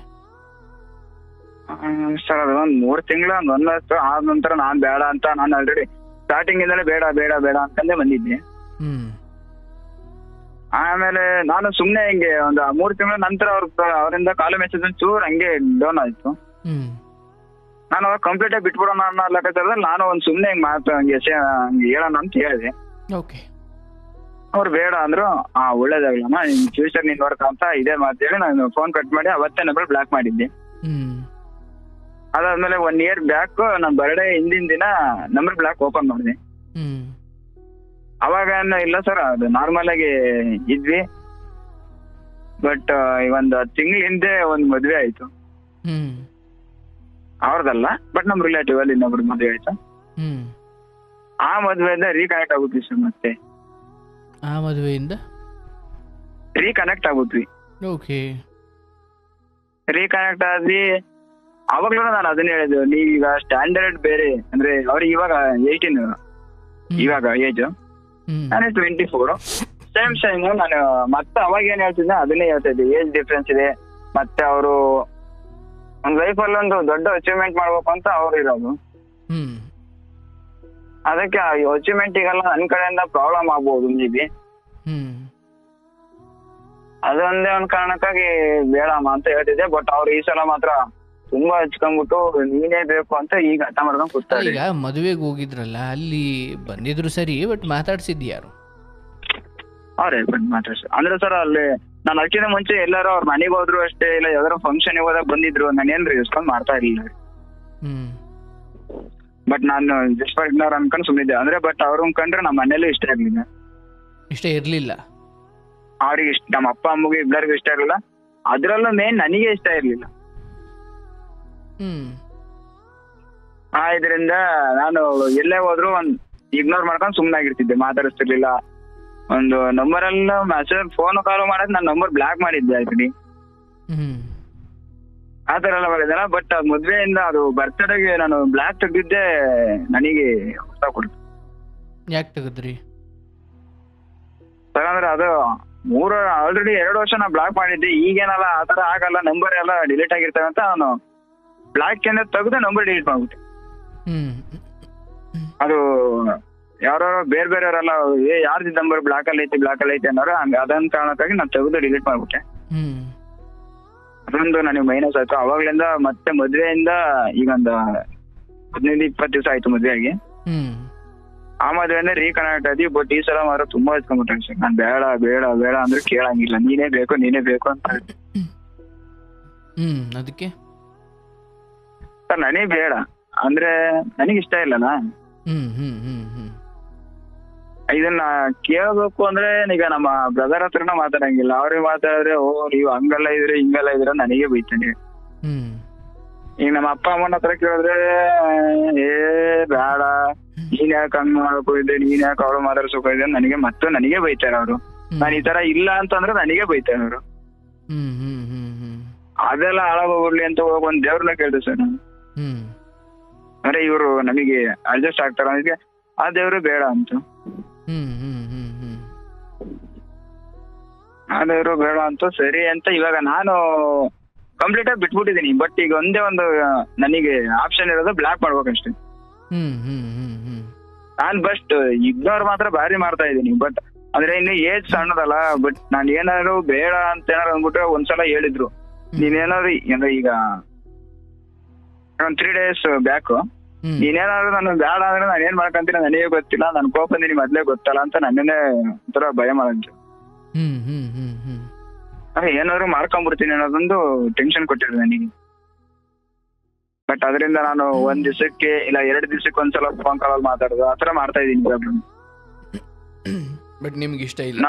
Speaker 1: ಸರ್, ಅದು ಒಂದ್ 3 ತಿಂಗಳ 1 ವರ್ಷ ಆದ ನಂತರ ನಾನ್ ಬೇಡ ಅಂತ, ನಾನು ಆಲ್ರೆಡಿ ಸ್ಟಾರ್ಟಿಂಗ್ ಇಂದಲೇ ಬೇಡ ಬೇಡ ಬೇಡ ಅಂತಂದೇ ಬಂದಿದ್ದೆ. ಆಮೇಲೆ ನಾನು ಸುಮ್ನೆ ಹಿಂಗೆ ಒಂದು 3 ತಿಂಗಳ ನಂತರ ಅವರಿಂದ ಕಾಲು ಮೆಸೇಜ್ ಚೂರ್ ಹಂಗೆ ಡೌನ್ ಆಯ್ತು. ನಾನು ಅವಾಗ ಕಂಪ್ಲೀಟ್ ಆಗಿ ಬಿಟ್ಬಿಡೋಣ ಅನ್ನೋ ಲೆಕ್ಕಾಚಾರದಲ್ಲಿ ನಾನು ಒಂದ್ ಸುಮ್ನೆ ಹಿಂಗ್ ಮಾತು ಹಂಗೆ ಹೇಳೋಣ ಅಂತ ಹೇಳಿದೆ. ಅವ್ರು ಬೇಡ ಅಂದ್ರು. ಒಳ್ಳೇದಾಗ್ಲಮ್ಮ, ಫ್ಯೂಚರ್ ನೀನ್ ನೋಡ್ಕ ಅಂತ ಇದೇ ಮಾತು ಹೇಳಿ ನಾನು ಫೋನ್ ಕಟ್ ಮಾಡಿ ಅವತ್ತೇ ನಂಬರ್ ಬ್ಲಾಕ್ ಮಾಡಿದ್ದೆ. ಅದಾದ್ಮೇಲೆ 1 ಇಯರ್ ಬ್ಯಾಕ್ ನನ್ ಬರ್ಡೇ ಹಿಂದಿನ ದಿನ ನಂಬರ್ ಬ್ಲಾಕ್ ಓಪನ್ ಮಾಡಿದೆ. ಅವಾಗ ಇಲ್ಲ ಸರ್, ಅದು ನಾರ್ಮಲ್ ಆಗಿ ಇದ್ವಿ. ಬಟ್ ಒಂದ್ 10 ತಿಂಗಳ ಹಿಂದೆ ಒಂದ್ ಮದ್ವೆ ಆಯ್ತು. ಅವ್ರದಲ್ಲ, ಬಟ್ ನಮ್ ರಿಲೇಟಿವ್ ಅಲ್ಲಿ ಇನ್ನೊಬ್ರು ಮದ್ವೆ ಆಯ್ತು. ಆ ಮದ್ವೆಯಿಂದ ರೀಕನೆಕ್ಟ್ ಆಗುತ್ವಿ ಸರ್. ಮತ್ತೆ
Speaker 2: ಆ ಮದ್ವೆಯಿಂದ
Speaker 1: ರೀಕನೆಕ್ಟ್ ಆಗುತ್ವಿ.
Speaker 2: ರೀಕನೆಕ್ಟ್
Speaker 1: ಆದ್ವಿ. ಅವಾಗ್ಲೂ ನಾನು ಅದನ್ನ ಹೇಳಿದ್ದು, ನೀವೀಗ ಸ್ಟ್ಯಾಂಡರ್ಡ್ ಬೇರೆ, ಅಂದ್ರೆ ಅವ್ರಿಗೆ ಇವಾಗ 18 ಇವಾಗ ಏಜ್, ನಾನು 24. ಸೇಮ್ ನಾನು ಮತ್ತೆ ಅವಾಗ ಏನ್ ಹೇಳ್ತಿದ್ದೆ ಅದನ್ನೇ ಹೇಳ್ತಾ ಇದ್ದೆ. ಏಜ್ ಡಿಫ್ರೆನ್ಸ್ ಇದೆ, ಮತ್ತೆ ಅವರು ಒಂದ್ ಲೈಫ್ ಅಲ್ಲಿ ಒಂದು ದೊಡ್ಡ ಅಚೀವ್ಮೆಂಟ್ ಮಾಡ್ಬೇಕು ಅಂತ ಅವ್ರು ಇರೋದು. ಅದಕ್ಕೆ ಅಚೀವ್ಮೆಂಟಿಗೆಲ್ಲ ನನ್ ಕಡೆಯಿಂದ ಪ್ರಾಬ್ಲಮ್ ಆಗ್ಬಹುದು ಮೇ ಬಿ. ಅದೊಂದೇ ಒಂದ್ ಕಾರಣಕ್ಕಾಗಿ ಬೇಡಮ್ಮ ಅಂತ ಹೇಳ್ತಿದ್ದೆ. ಬಟ್ ಅವ್ರು ಈ ಸಲ ಮಾತ್ರ ತುಂಬಾ ಹಚ್ಕೊಂಡ್ಬಿಟ್ಟು ನೀನೇ ಬೇಕು ಅಂತ ಈಗ ಅರ್ಥ ಮಾಡ್ಕೊಂಡ್ ಕೂತಾರೆ.
Speaker 2: ಈಗ ಮದುವೆಗೆ ಹೋಗಿದ್ರಲ್ಲ, ಅಲ್ಲಿ ಬಂದಿದ್ರು ಸರಿ, ಬಟ್ ಮಾತಾಡ್ಸಿದ್ ಯಾರು?
Speaker 1: ಅವ್ರೇ ಬಂದ್ ಮಾತಾಡ್ಸಿ. ಅಂದ್ರೆ ಸರ್, ಅಲ್ಲಿ ನಾನು ಅದಕ್ಕಿಂತ ಮುಂಚೆ ಎಲ್ಲಾರು ಅವ್ರ ಮನೆಗೆ ಹೋದ್ರು ಅಷ್ಟೇ, ಇಲ್ಲ ಯಾವ್ದಾರ ಫಂಕ್ಷನ್ ಹೋದಾಗ ಬಂದಿದ್ರು, ನಾನು ಏನ್ ರೆಸ್ಪಾನ್ಸ್ ಮಾಡ್ತಾ ಇರ್ಲಿಲ್ಲ. ಬಟ್ ನಾನು ಜಸ್ಟ್ ಫಾರ್ ಇಗ್ನೋರ್ ಅನ್ಕೊಂಡು ಸುಮ್ಮಿದ್ದೆ. ಅಂದ್ರೆ ಬಟ್ ಅವ್ರು ಅನ್ಕೊಂಡ್ರೆ ನಮ್ಮ ಮನೇಲಿ ಇಷ್ಟ ಆಗ್ಲಿಲ್ಲ.
Speaker 2: ಇಷ್ಟ ಇರ್ಲಿಲ್ಲ.
Speaker 1: ಅವ್ರಿಗೆ ಇಷ್ಟ, ನಮ್ಮ ಅಪ್ಪ ಅಮ್ಮಗೆ ಇಬ್ಬರಿಗೂ ಇಷ್ಟ ಇರಲಿಲ್ಲ. ಅದ್ರಲ್ಲೂ ಮೇನ್ ನನಗೆ ಇಷ್ಟ ಇರ್ಲಿಲ್ಲ. ಇದರಿಂದ ನಾನು ಎಲ್ಲೇ ಹೋದ್ರು ಒಂದ್ ಇಗ್ನೋರ್ ಮಾಡ್ಕೊಂಡು ಸುಮ್ನಾಗಿರ್ತಿದ್ದೆ, ಮಾತಾಡಿಸ್ತಿರ್ಲಿಲ್ಲ. ಒಂದು ನಂಬರೆಲ್ಲ ಮೆಸೇಜ್ ಫೋನ್ ಕಾಲ್ ಮಾಡಕ್ ನಾನು ನಂಬರ್ ಬ್ಲಾಕ್ ಮಾಡಿದ್ದೆ ಆಯ್ತು, ಆತರ ಎಲ್ಲ ಮಾಡಿದ್ದಲ್ಲ. ಬಟ್ ಮದ್ವೆಯಿಂದ ಅದು ಬರ್ತ್ಡೇಗೆ ನಾನು ಬ್ಲಾಕ್ ತೆಗ್ದಿದ್ದೆ ನನಗೆ ಹೊಸ ಕೊಡ್ತು.
Speaker 2: ಯಾಕೆ ತೆಗದ್ರಿ?
Speaker 1: ಯಾಕಂದ್ರೆ ಅದು ಆಲ್ರೆಡಿ 2 ವರ್ಷ ನಾ ಬ್ಲಾಕ್ ಮಾಡಿದ್ದೆ. ಈಗೇನಲ್ಲ ಆತರ ಆಗಲ್ಲ, ನಂಬರ್ ಎಲ್ಲ ಡಿಲೀಟ್ ಆಗಿರ್ತವೆ ಅಂತ ನಾನು ಬ್ಲಾಕ್ ಇಂದ ತೆಗೆದು ನಂಬರ್ ಡಿಲೀಟ್ ಮಾಡ್ಬಿಟ್ಟೆ. ಅದು ಯಾರು ಬೇರೆ ಬೇರೆಯವರೆಲ್ಲ ಯಾರ್ದು ನಂಬರ್ ಬ್ಲಾಕ್ ಅಲ್ಲಿ ಐತಿ ಅನ್ನೋರು ಹಂಗ ಅದನ್ನ ಕಾರಣಕ್ಕಾಗಿ ನಾನು ತೆಗೆದು ಡಿಲೀಟ್ ಮಾಡ್ಬಿಟ್ಟೆ. ಅದೊಂದು ನನಗೆ ಮೈನಸ್ ಆಯ್ತು. ಅವಾಗ್ಲಿಂದ ಮತ್ತೆ ಮದ್ವೆಯಿಂದ ಈಗ ಒಂದು 15-20 ದಿವಸ ಆಯ್ತು ಮದ್ವೆ ಆಗಿ. ಆ ಮದ್ವೆಯಿಂದ ರೀಕನೆಕ್ಟ್ ಆದ್ವಿ. ಬಟ್ ಈ ಸಲ ಮಾತ್ರ ತುಂಬಾ ಹಚ್ಕೊಂಡ್ಬಿಟ್ಟೆ ಸರ್. ನಾನ್ ಬೇಡ ಬೇಡ ಬೇಡ ಅಂದ್ರೆ ಕೇಳಂಗಿಲ್ಲ, ನೀನೇ ಬೇಕು ಅಂತ.
Speaker 2: ಅದಕ್ಕೆ
Speaker 1: ಸರ್ ನನಗೆ ಬೇಡ ಅಂದ್ರೆ ನನಗೆ ಇಷ್ಟ ಇಲ್ಲನಾ. ಇದನ್ನ ಕೇಳಬೇಕು ಅಂದ್ರೆ ಈಗ ನಮ್ಮ ಬ್ರದರ್ ಹತ್ರನ ಮಾತಾಡಂಗಿಲ್ಲ. ಅವ್ರಿಗೆ ಮಾತಾಡಿದ್ರೆ ನೀವು ಹಂಗಲ್ಲ ಇದ್ರೆ ಹಿಂಗಲ್ಲ ಇದ್ರೆ ನನಗೆ ಬೈತಾನೆ. ಈಗ ನಮ್ಮ ಅಪ್ಪ ಅಮ್ಮನ ಹತ್ರ ಕೇಳಿದ್ರೆ ಬೇಡ, ನೀನ್ ಯಾಕೆ ಹಂಗ್ ಮಾಡಕ್ ಹೋಗಿದ್ದೆ, ನೀನ್ ಯಾಕೆ ಅವ್ರು ಮಾತಾಡ್ಸಕ್ ಹೋಗಿದ್ದೆ ನನಗೆ ಬೈತಾರೆ ಅವರು. ನಾನು ಈ ತರ ಇಲ್ಲ ಅಂತಂದ್ರೆ ನನಗೆ ಬೈತಾರೆ ಅವರು. ಅದೆಲ್ಲ ಹಾಳಾಗೋಗ್ಲಿ ಅಂತ ಹೋಗಿ ಒಂದ್ ದೇವ್ರನ್ನ ಕೇಳ್ದೆ ಸರ್ ನಾನು. ಅಂದ್ರೆ ಇವ್ರು ನಮಗೆ ಅಡ್ಜಸ್ಟ್ ಆಗ್ತಾರ ಅದಕ್ಕೆ ಆ ದೇವ್ರು ಬೇಡ ಅಂತ. ಆ ದೇವ್ರು ಬೇಡ ಅಂತ ಸರಿ ಅಂತ ಇವಾಗ ನಾನು ಕಂಪ್ಲೀಟ್ ಆಗಿ ಬಿಟ್ಬಿಟ್ಟಿದೀನಿ. ಬಟ್ ಈಗ ಒಂದೇ ಒಂದು ನನಗೆ ಆಪ್ಷನ್ ಇರೋದು ಬ್ಲಾಕ್ ಮಾಡ್ಬೇಕಷ್ಟೇ. ನಾನ್ ಬಸ್ಟ್ ಇಗ್ನೋರ್ ಮಾತ್ರ ಭಾರಿ ಮಾಡ್ತಾ ಇದ್ದೀನಿ. ಬಟ್ ಅಂದ್ರೆ ಇನ್ನು ಏಜ್ ಸಣ್ಣದಲ್ಲ. ಬಟ್ ನಾನ್ ಏನಾದ್ರು ಬೇಡ ಅಂತ ಏನಾರು ಅಂದ್ಬಿಟ್ರೆ ಒಂದ್ಸಲ ಹೇಳಿದ್ರು, ನೀನೇನಾದ್ರು ಅಂದ್ರೆ ಈಗ ಒಂದ್ 3 days ಬ್ಯಾಕ್ ನೀನೇನಾದ್ರು ನಾನು ಬೇಡ ಅಂದ್ರೆ ನಾನು ಏನ್ ಮಾಡ್ಕೊಂತೀನಿ ನನಗೆ ಗೊತ್ತಿಲ್ಲ, ನನ್ ಕೋಪ ನಿನ್ ಮೊದ್ಲೇ ಗೊತ್ತಲ್ಲ ಅಂತ ನನ್ನೇ ಒಂಥರ ಭಯ ಮಾಡಿದ್ರು. ಏನಾದ್ರು ಮಾಡ್ಕೊಂಡ್ಬಿಡ್ತೀನಿ ಅನ್ನೋದೊಂದು ಟೆನ್ಷನ್ ಕೊಟ್ಟಿದ್ರು ನನಗೆ. ಬಟ್ ಅದರಿಂದ ನಾನು 1 ದಿವಸಕ್ಕೆ ಇಲ್ಲ 2 ದಿವಸಕ್ಕೆ ಒಂದ್ಸಲ ಫೋನ್ ಕಾಲ್ ಮಾತಾಡೋದು ಆತರ ಮಾಡ್ತಾ ಇದೀನಿ ಪ್ರಾಬ್ಲಮ್.
Speaker 2: ಬಟ್ ನಿಮ್ಗೆ ಇಷ್ಟ ಇಲ್ಲ?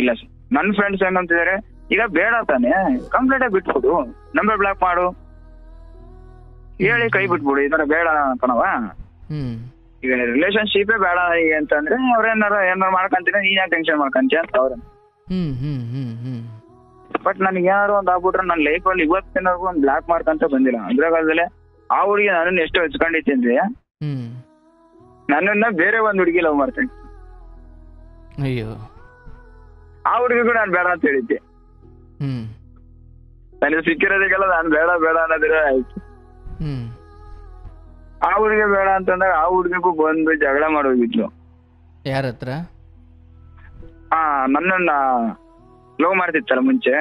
Speaker 1: ಇಲ್ಲ ಸರ್, ನನ್ ಫ್ರೆಂಡ್ಸ್ ಏನಂತಿದ್ದಾರೆ, ಈಗ ಬೇಡ ತಾನೆ ಕಂಪ್ಲೀಟ್ ಆಗಿ ಬಿಟ್ಬಿಡು, ನಂಬರ್ ಬ್ಲಾಕ್ ಮಾಡು, ಹೇಳಿ ಕೈ ಬಿಟ್ಬಿಡು, ಈ ತರ ಬೇಡ ಕಣವ. ಈಗ ರಿಲೇಶನ್ಶಿಪ್ ಬೇಡ ಈಗ ಅಂತಂದ್ರೆ ಏನಾರು ಮಾಡ್ಕೊಂತೀನಿ, ನೀನ್ ಯಾಕೆ ಟೆನ್ಷನ್ ಮಾಡ್ಕೊಂತೀಯ ಅಂತ ಅವ್ರ. ಬಟ್ ನನಗೆ ಏನಾದ್ರು ಒಂದ್ ಆಗ್ಬಿಟ್ರೆ ನನ್ನ ಲೈಫಲ್ಲಿ ಇವತ್ತಿನವರೆಗೂ ಒಂದ್ ಬ್ಲಾಕ್ ಮಾರ್ಕ್ ಅಂತ ಬಂದಿಲ್ಲ. ಅದ್ರಾಗಲ್ಲೇ ಆ ಹುಡುಗಿ ನನ್ನನ್ನು ಎಷ್ಟು ಹಚ್ಕೊಂಡಿತ್ತು ಅಂದ್ರೆ ನನ್ನನ್ನ ಬೇರೆ ಒಂದ್ ಹುಡುಗಿ ಲವ್ ಮಾಡ್ತೀನಿ.
Speaker 2: ಅಯ್ಯೋ,
Speaker 1: ಆ ಹುಡುಗಿಗೂ ನಾನು ಬೇಡ ಅಂತ ಹೇಳಿದ್ದೆ. ನನಗೆ ಸಿಕ್ಕಿರೋದಕ್ಕೆಲ್ಲ ನಾನು ಬೇಡ ಬೇಡ ಅನ್ನೋದ್ರೆ ಆಯ್ತು. ಆ ಹುಡುಗಿ ಬೇಡ ಅಂತಂದಾಗ ಆ ಹುಡುಗಿಗೂ ಬಂದು ಜಗಳ ಮಾಡೋಗಿದ್ಲು.
Speaker 2: ಯಾರ ಹತ್ರ?
Speaker 1: ನನ್ನನ್ನ ಲವ್ ಮಾಡ್ತಿತ್ತಲ್ಲ ಮುಂಚೆ.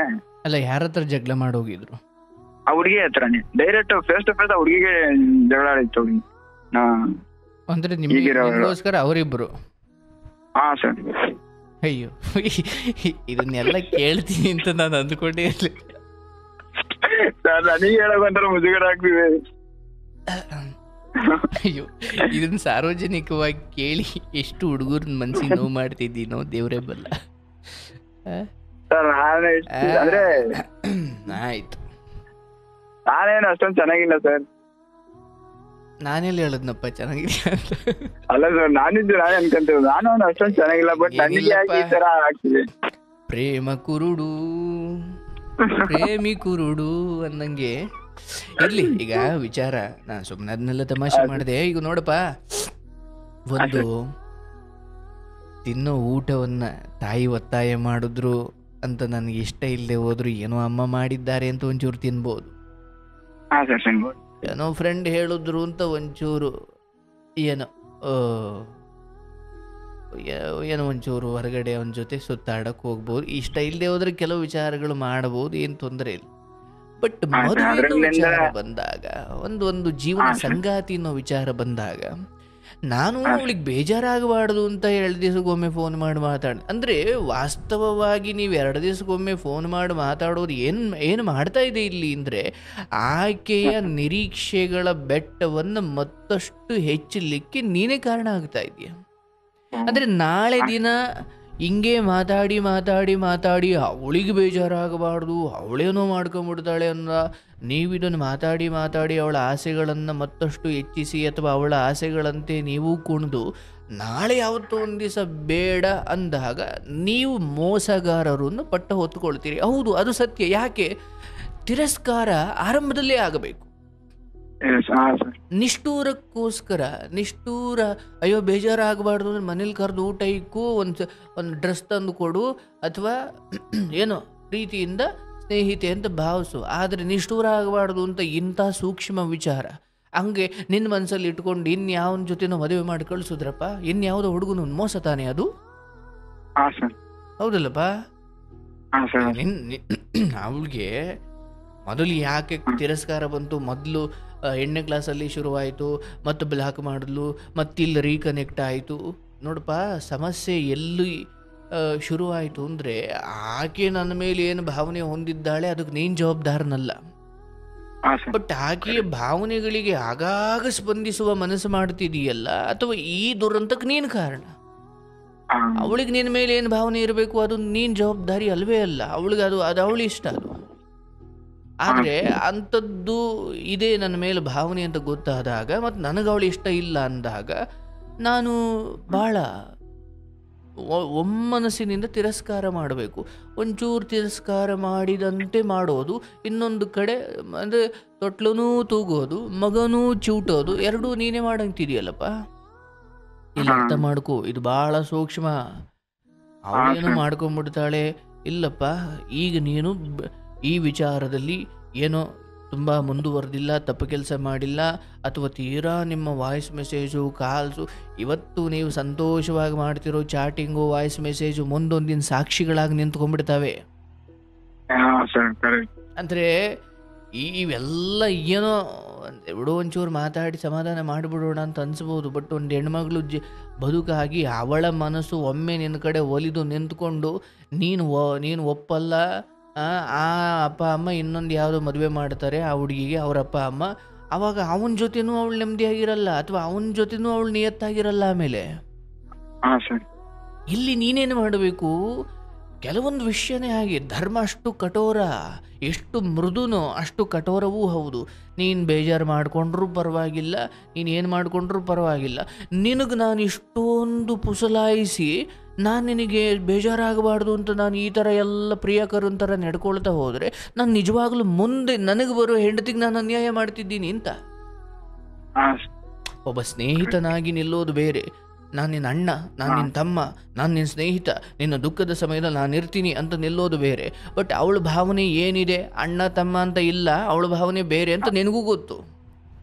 Speaker 2: ಅಲ್ಲ, ಯಾರ ಹತ್ರ ಜಗಳ ಮಾಡೋಗಿದ್ರು?
Speaker 1: ಆ ಹುಡುಗಿ ಹತ್ರನೇ ಡೈರೆಕ್ಟ್ ಫೇಸ್ ಟು ಫೇಸ್ ಆ ಹುಡುಗಿಗೆ ಜಗಳ ಆಡಿತ್ತು ಹುಡುಗಿ.
Speaker 2: ಅಂದ್ರೆ ನಿಮಗೋಸ್ಕರ ಅವರಿಬ್ರು?
Speaker 1: ಹಾ ಸರ್.
Speaker 2: ಅಯ್ಯೋ, ಇದನ್ನೆಲ್ಲ ಕೇಳ್ತೀನಿ ಅಂತ ನಾನು ಅಂದ್ಕೊಂಡೇ ಇರ್ಲಿಲ್ಲ
Speaker 1: ಸರ್. ನನಗೆ ಹೇಳೋಕಂತ ಮುಜುಗರ ಆಗ್ತಿದೆ.
Speaker 2: ಅಯ್ಯೋ, ಇದನ್ನ ಸಾರ್ವಜನಿಕವಾಗಿ ಕೇಳಿ ಎಷ್ಟು ಹುಡುಗರ ಮನ್ಸಿಗೆ ನೋವು ಮಾಡ್ತಿದ್ದೀನೋ ದೇವ್ರೇ ಬಲ್ಲ.
Speaker 1: ಸರ್ ಅಂದ್ರೆ
Speaker 2: ಆಯ್ತು,
Speaker 1: ನಾನೇನು ಅಷ್ಟೊಂದು ಚೆನ್ನಾಗಿಲ್ಲ ಸರ್.
Speaker 2: ನಾನೆಲ್ಲಿ ಹೇಳದ್ನಪ್ಪ ಚೆನ್ನಾಗಿದೆ ಅಂತ?
Speaker 1: ಅಲ್ಲ ಸರ್, ನಾನೇ ಅನ್ಕೊಂತೀವಿ, ನಾನು ಅಷ್ಟೊಂದು ಚೆನ್ನಾಗಿಲ್ಲ. ಬಟ್ ನನಗೆ ಈ ತರ ಆಗ್ತಿದೆ.
Speaker 2: ಪ್ರೇಮ ಕುರುಡು ಪ್ರೇಮಿ ಕುರುಡು ಅನ್ನಂಗೆ ಇರ್ಲಿ. ಈಗ ವಿಚಾರ ನಾನು ಸುಮ್ಮನೆ ಅದನ್ನೆಲ್ಲ ತಮಾಷೆ ಮಾಡಿದೆ. ಈಗ ನೋಡಪ್ಪ, ಒಂದು ತಿನ್ನೋ ಊಟವನ್ನ ತಾಯಿ ಒತ್ತಾಯ ಮಾಡಿದ್ರು ಅಂತ ನನಗೆ ಇಷ್ಟ ಇಲ್ಲದೆ ಹೋದ್ರು ಏನೋ ಅಮ್ಮ ಮಾಡಿದ್ದಾರೆ ಅಂತ ಒಂಚೂರು ತಿನ್ಬೋದು. ಏನೋ ಫ್ರೆಂಡ್ ಹೇಳಿದ್ರು ಅಂತ ಒಂಚೂರು ಏನೋ ಒಂಚೂರು ಹೊರಗಡೆ ಅವನ ಜೊತೆ ಸುತ್ತಾಡಕ್ಕೆ ಹೋಗ್ಬೋದು. ಇಷ್ಟ ಇಲ್ಲದೆ ಹೋದ್ರೆ ಕೆಲವು ವಿಚಾರಗಳು ಮಾಡಬಹುದು, ಏನು ತೊಂದರೆ ಇಲ್ಲ. ಬಟ್ ಮದುವೆ ವಿಚಾರ ಬಂದಾಗ, ಒಂದು ಜೀವನ ಸಂಗಾತಿ ಅನ್ನೋ ವಿಚಾರ ಬಂದಾಗ, ನಾನು ಅವಳಿಗೆ ಬೇಜಾರಾಗಬಾರ್ದು ಅಂತ 2 ದಿವಸಕ್ಕೊಮ್ಮೆ ಫೋನ್ ಮಾಡಿ ಅಂದ್ರೆ ವಾಸ್ತವವಾಗಿ ನೀವು 2 ದಿವಸಕ್ಕೊಮ್ಮೆ ಫೋನ್ ಮಾಡಿ ಮಾತಾಡೋದು ಏನು ಮಾಡ್ತಾ ಇದೆ ಇಲ್ಲಿ ಅಂದರೆ, ಆಕೆಯ ನಿರೀಕ್ಷೆಗಳ ಬೆಟ್ಟವನ್ನು ಮತ್ತಷ್ಟು ಹೆಚ್ಚಲಿಕ್ಕೆ ನೀನೇ ಕಾರಣ ಆಗ್ತಾ ಇದೆಯಾ. ಅಂದರೆ ನಾಳೆ ದಿನ ಹಿಂಗೆ ಮಾತಾಡಿ ಮಾತಾಡಿ ಮಾತಾಡಿ ಅವಳಿಗೆ ಬೇಜಾರಾಗಬಾರ್ದು, ಅವಳೇನೋ ಮಾಡ್ಕೊಂಬಿಡ್ತಾಳೆ ಅನ್ನೋ ನೀವಿದನ್ನು ಮಾತಾಡಿ ಮಾತಾಡಿ ಅವಳ ಆಸೆಗಳನ್ನು ಮತ್ತಷ್ಟು ಹೆಚ್ಚಿಸಿ ಅಥವಾ ಅವಳ ಆಸೆಗಳಂತೆ ನೀವು ಕುಣಿದು ನಾಳೆ ಯಾವತ್ತೋ ಒಂದು ದಿವಸ ಬೇಡ ಅಂದಾಗ ನೀವು ಮೋಸಗಾರರನ್ನು ಪಟ್ಟ ಹೊತ್ತುಕೊಳ್ತೀರಿ. ಹೌದು, ಅದು ಸತ್ಯ. ಯಾಕೆ? ತಿರಸ್ಕಾರ ಆರಂಭದಲ್ಲೇ ಆಗಬೇಕು. ನಿಷ್ಠೂರಕ್ಕೋಸ್ಕರ ಅಯ್ಯೋ ಬೇಜಾರಾಗಬಾರ್ದು ಅಂದ್ರೆ ಮನೇಲಿ ಕರೆದು ಊಟ ಇಕ್ಕು, ಒಂದು ಡ್ರೆಸ್ ತಂದು ಕೊಡು, ಅಥವಾ ಏನೋ ಪ್ರೀತಿಯಿಂದ ಸ್ನೇಹಿತೆ ಅಂತ ಭಾವಿಸು. ಆದರೆ ನಿಷ್ಠೂರ ಆಗಬಾರ್ದು ಅಂತ ಇಂಥ ಸೂಕ್ಷ್ಮ ವಿಚಾರ ಹಂಗೆ ನಿನ್ನ ಮನಸ್ಸಲ್ಲಿ ಇಟ್ಕೊಂಡು ಇನ್ಯಾವನ ಜೊತೆನೋ ಮದುವೆ ಮಾಡಿ ಕಳಿಸಿದ್ರಪ್ಪ, ಇನ್ಯಾವುದೋ ಹುಡುಗನ ಮೋಸ ತಾನೇ ಅದು? ಹೌದಲ್ಲಪ್ಪ? ಅವಳಿಗೆ ಮೊದಲು ಯಾಕೆ ತಿರಸ್ಕಾರ ಬಂತು? ಮೊದಲು 8ನೇ ಕ್ಲಾಸಲ್ಲಿ ಶುರುವಾಯಿತು, ಮತ್ತು ಬ್ಲಾಕ್ ಮಾಡಿದ್ಲು, ಮತ್ತಿಲ್ಲಿ ರೀಕನೆಕ್ಟ್ ಆಯಿತು. ನೋಡಪ್ಪ, ಸಮಸ್ಯೆ ಎಲ್ಲಿ ಶುರುವಾಯಿತು ಅಂದರೆ ಆಕೆ ನನ್ನ ಮೇಲೆ ಏನು ಭಾವನೆ ಹೊಂದಿದ್ದಾಳೆ ಅದಕ್ಕೆ ನೀನು ಜವಾಬ್ದಾರನಲ್ಲ. ಬಟ್ ಆಕೆಯ ಭಾವನೆಗಳಿಗೆ ಆಗಾಗ ಸ್ಪಂದಿಸುವ ಮನಸ್ಸು ಮಾಡ್ತಿದೀಯಲ್ಲ, ಅಥವಾ ಈ ದುರಂತಕ್ಕೆ ನೀನು ಕಾರಣ. ಅವಳಿಗೆ ನಿನ್ನ ಮೇಲೆ ಏನು ಭಾವನೆ ಇರಬೇಕು, ಅದು ನೀನು ಜವಾಬ್ದಾರಿ ಅಲ್ವೇ ಅಲ್ಲ. ಅವಳಿಗೆ ಅದು ಅವಳು ಇಷ್ಟ ಅದು. ಆದರೆ ಅಂಥದ್ದು ಇದೇ ನನ್ನ ಮೇಲೆ ಭಾವನೆ ಅಂತ ಗೊತ್ತಾದಾಗ ಮತ್ತು ನನಗೆ ಅವಳು ಇಷ್ಟ ಇಲ್ಲ ಅಂದಾಗ ನಾನು ಭಾಳ ಒಮ್ಮನಸ್ಸಿನಿಂದ ತಿರಸ್ಕಾರ ಮಾಡಬೇಕು. ಒಂಚೂರು ತಿರಸ್ಕಾರ ಮಾಡಿದಂತೆ ಮಾಡೋದು, ಇನ್ನೊಂದು ಕಡೆ ಅಂದರೆ ತೊಟ್ಲೂ ತೂಗೋದು, ಮಗನೂ ಚೂಟೋದು, ಎರಡೂ ನೀನೇ ಮಾಡಂತಿದೆಯಲ್ಲಪ್ಪ. ಇಲ್ಲಿ ಅರ್ಥ ಮಾಡ್ಕೋ, ಇದು ಭಾಳ ಸೂಕ್ಷ್ಮ. ಅವಳೇನು ಮಾಡ್ಕೊಂಡ್ಬಿಡ್ತಾಳೆ, ಇಲ್ಲಪ್ಪ. ಈಗ ನೀನು ಈ ವಿಚಾರದಲ್ಲಿ ಏನೋ ತುಂಬ ಮುಂದುವರೆದಿಲ್ಲ, ತಪ್ಪು ಕೆಲಸ ಮಾಡಿಲ್ಲ, ಅಥವಾ ತೀರಾ ನಿಮ್ಮ ವಾಯ್ಸ್ ಮೆಸೇಜು, ಕಾಲ್ಸು, ಇವತ್ತು ನೀವು ಸಂತೋಷವಾಗಿ ಮಾಡ್ತಿರೋ ಚಾಟಿಂಗು, ವಾಯ್ಸ್ ಮೆಸೇಜು ಮುಂದೊಂದಿನ ಸಾಕ್ಷಿಗಳಾಗಿ ನಿಂತ್ಕೊಂಡ್ಬಿಡ್ತವೆ. ಅಂದರೆ ಇವೆಲ್ಲ ಏನೋ ಎವಡೋ ಒಂಚೂರು ಮಾತಾಡಿ ಸಮಾಧಾನ ಮಾಡಿಬಿಡೋಣ ಅಂತ ಅನಿಸ್ಬೋದು. ಬಟ್ ಒಂದು ಹೆಣ್ಮಗಳು ಬದುಕಾಗಿ ಅವಳ ಮನಸ್ಸು ಒಮ್ಮೆ ನಿನ್ನ ಕಡೆ ಒಲಿದು ನಿಂತ್ಕೊಂಡು ನೀನು ಒಪ್ಪಲ್ಲ, ಆ ಅಪ್ಪ ಅಮ್ಮ ಇನ್ನೊಂದು ಯಾವುದೋ ಮದುವೆ ಮಾಡ್ತಾರೆ ಆ ಹುಡುಗಿಗೆ, ಅವ್ರ ಅಪ್ಪ ಅಮ್ಮ, ಆವಾಗ ಅವನ ಜೊತೆನೂ ಅವಳು ನೆಮ್ಮದಿಯಾಗಿರಲ್ಲ, ಅಥವಾ ಅವನ ಜೊತೆನೂ ಅವಳು ನಿಯತ್ತಾಗಿರಲ್ಲ. ಆಮೇಲೆ ಇಲ್ಲಿ ನೀನೇನು ಮಾಡಬೇಕು, ಕೆಲವೊಂದು ವಿಷಯನೇ ಹಾಗೆ. ಧರ್ಮ ಅಷ್ಟು ಕಠೋರ, ಎಷ್ಟು ಮೃದುನೋ ಅಷ್ಟು ಕಠೋರವೂ ಹೌದು. ನೀನು ಬೇಜಾರು ಮಾಡಿಕೊಂಡ್ರೂ ಪರವಾಗಿಲ್ಲ, ನೀನು ಏನು ಮಾಡಿಕೊಂಡ್ರೂ ಪರವಾಗಿಲ್ಲ. ನಿನಗೆ ನಾನು ಇಷ್ಟೊಂದು ಪುಸಲಾಯಿಸಿ ನಾನು ನಿನಗೆ ಬೇಜಾರಾಗಬಾರ್ದು ಅಂತ ನಾನು ಈ ಥರ ಎಲ್ಲ ಪ್ರಿಯಕರನ ಥರ ನಡ್ಕೊಳ್ತಾ ಹೋದರೆ ನಾನು ನಿಜವಾಗ್ಲೂ ಮುಂದೆ ನನಗೆ ಬರೋ ಹೆಂಡತಿಗೆ ನಾನು ಅನ್ಯಾಯ ಮಾಡ್ತಿದ್ದೀನಿ ಅಂತ. ಒಬ್ಬ ಸ್ನೇಹಿತನಾಗಿ ನಿಲ್ಲೋದು ಬೇರೆ, ನಾನು ನಿನ್ನ ಅಣ್ಣ, ನಾನು ನಿನ್ನ ತಮ್ಮ, ನಾನು ನಿನ್ನ ಸ್ನೇಹಿತ, ನಿನ್ನ ದುಃಖದ ಸಮಯದಲ್ಲಿ ನಾನು ಇರ್ತೀನಿ ಅಂತ ನಿಲ್ಲೋದು ಬೇರೆ. ಬಟ್ ಅವಳ ಭಾವನೆ ಏನಿದೆ, ಅಣ್ಣ ತಮ್ಮ ಅಂತ ಇಲ್ಲ, ಅವಳ ಭಾವನೆ ಬೇರೆ ಅಂತ ನಿನಗೂ ಗೊತ್ತು.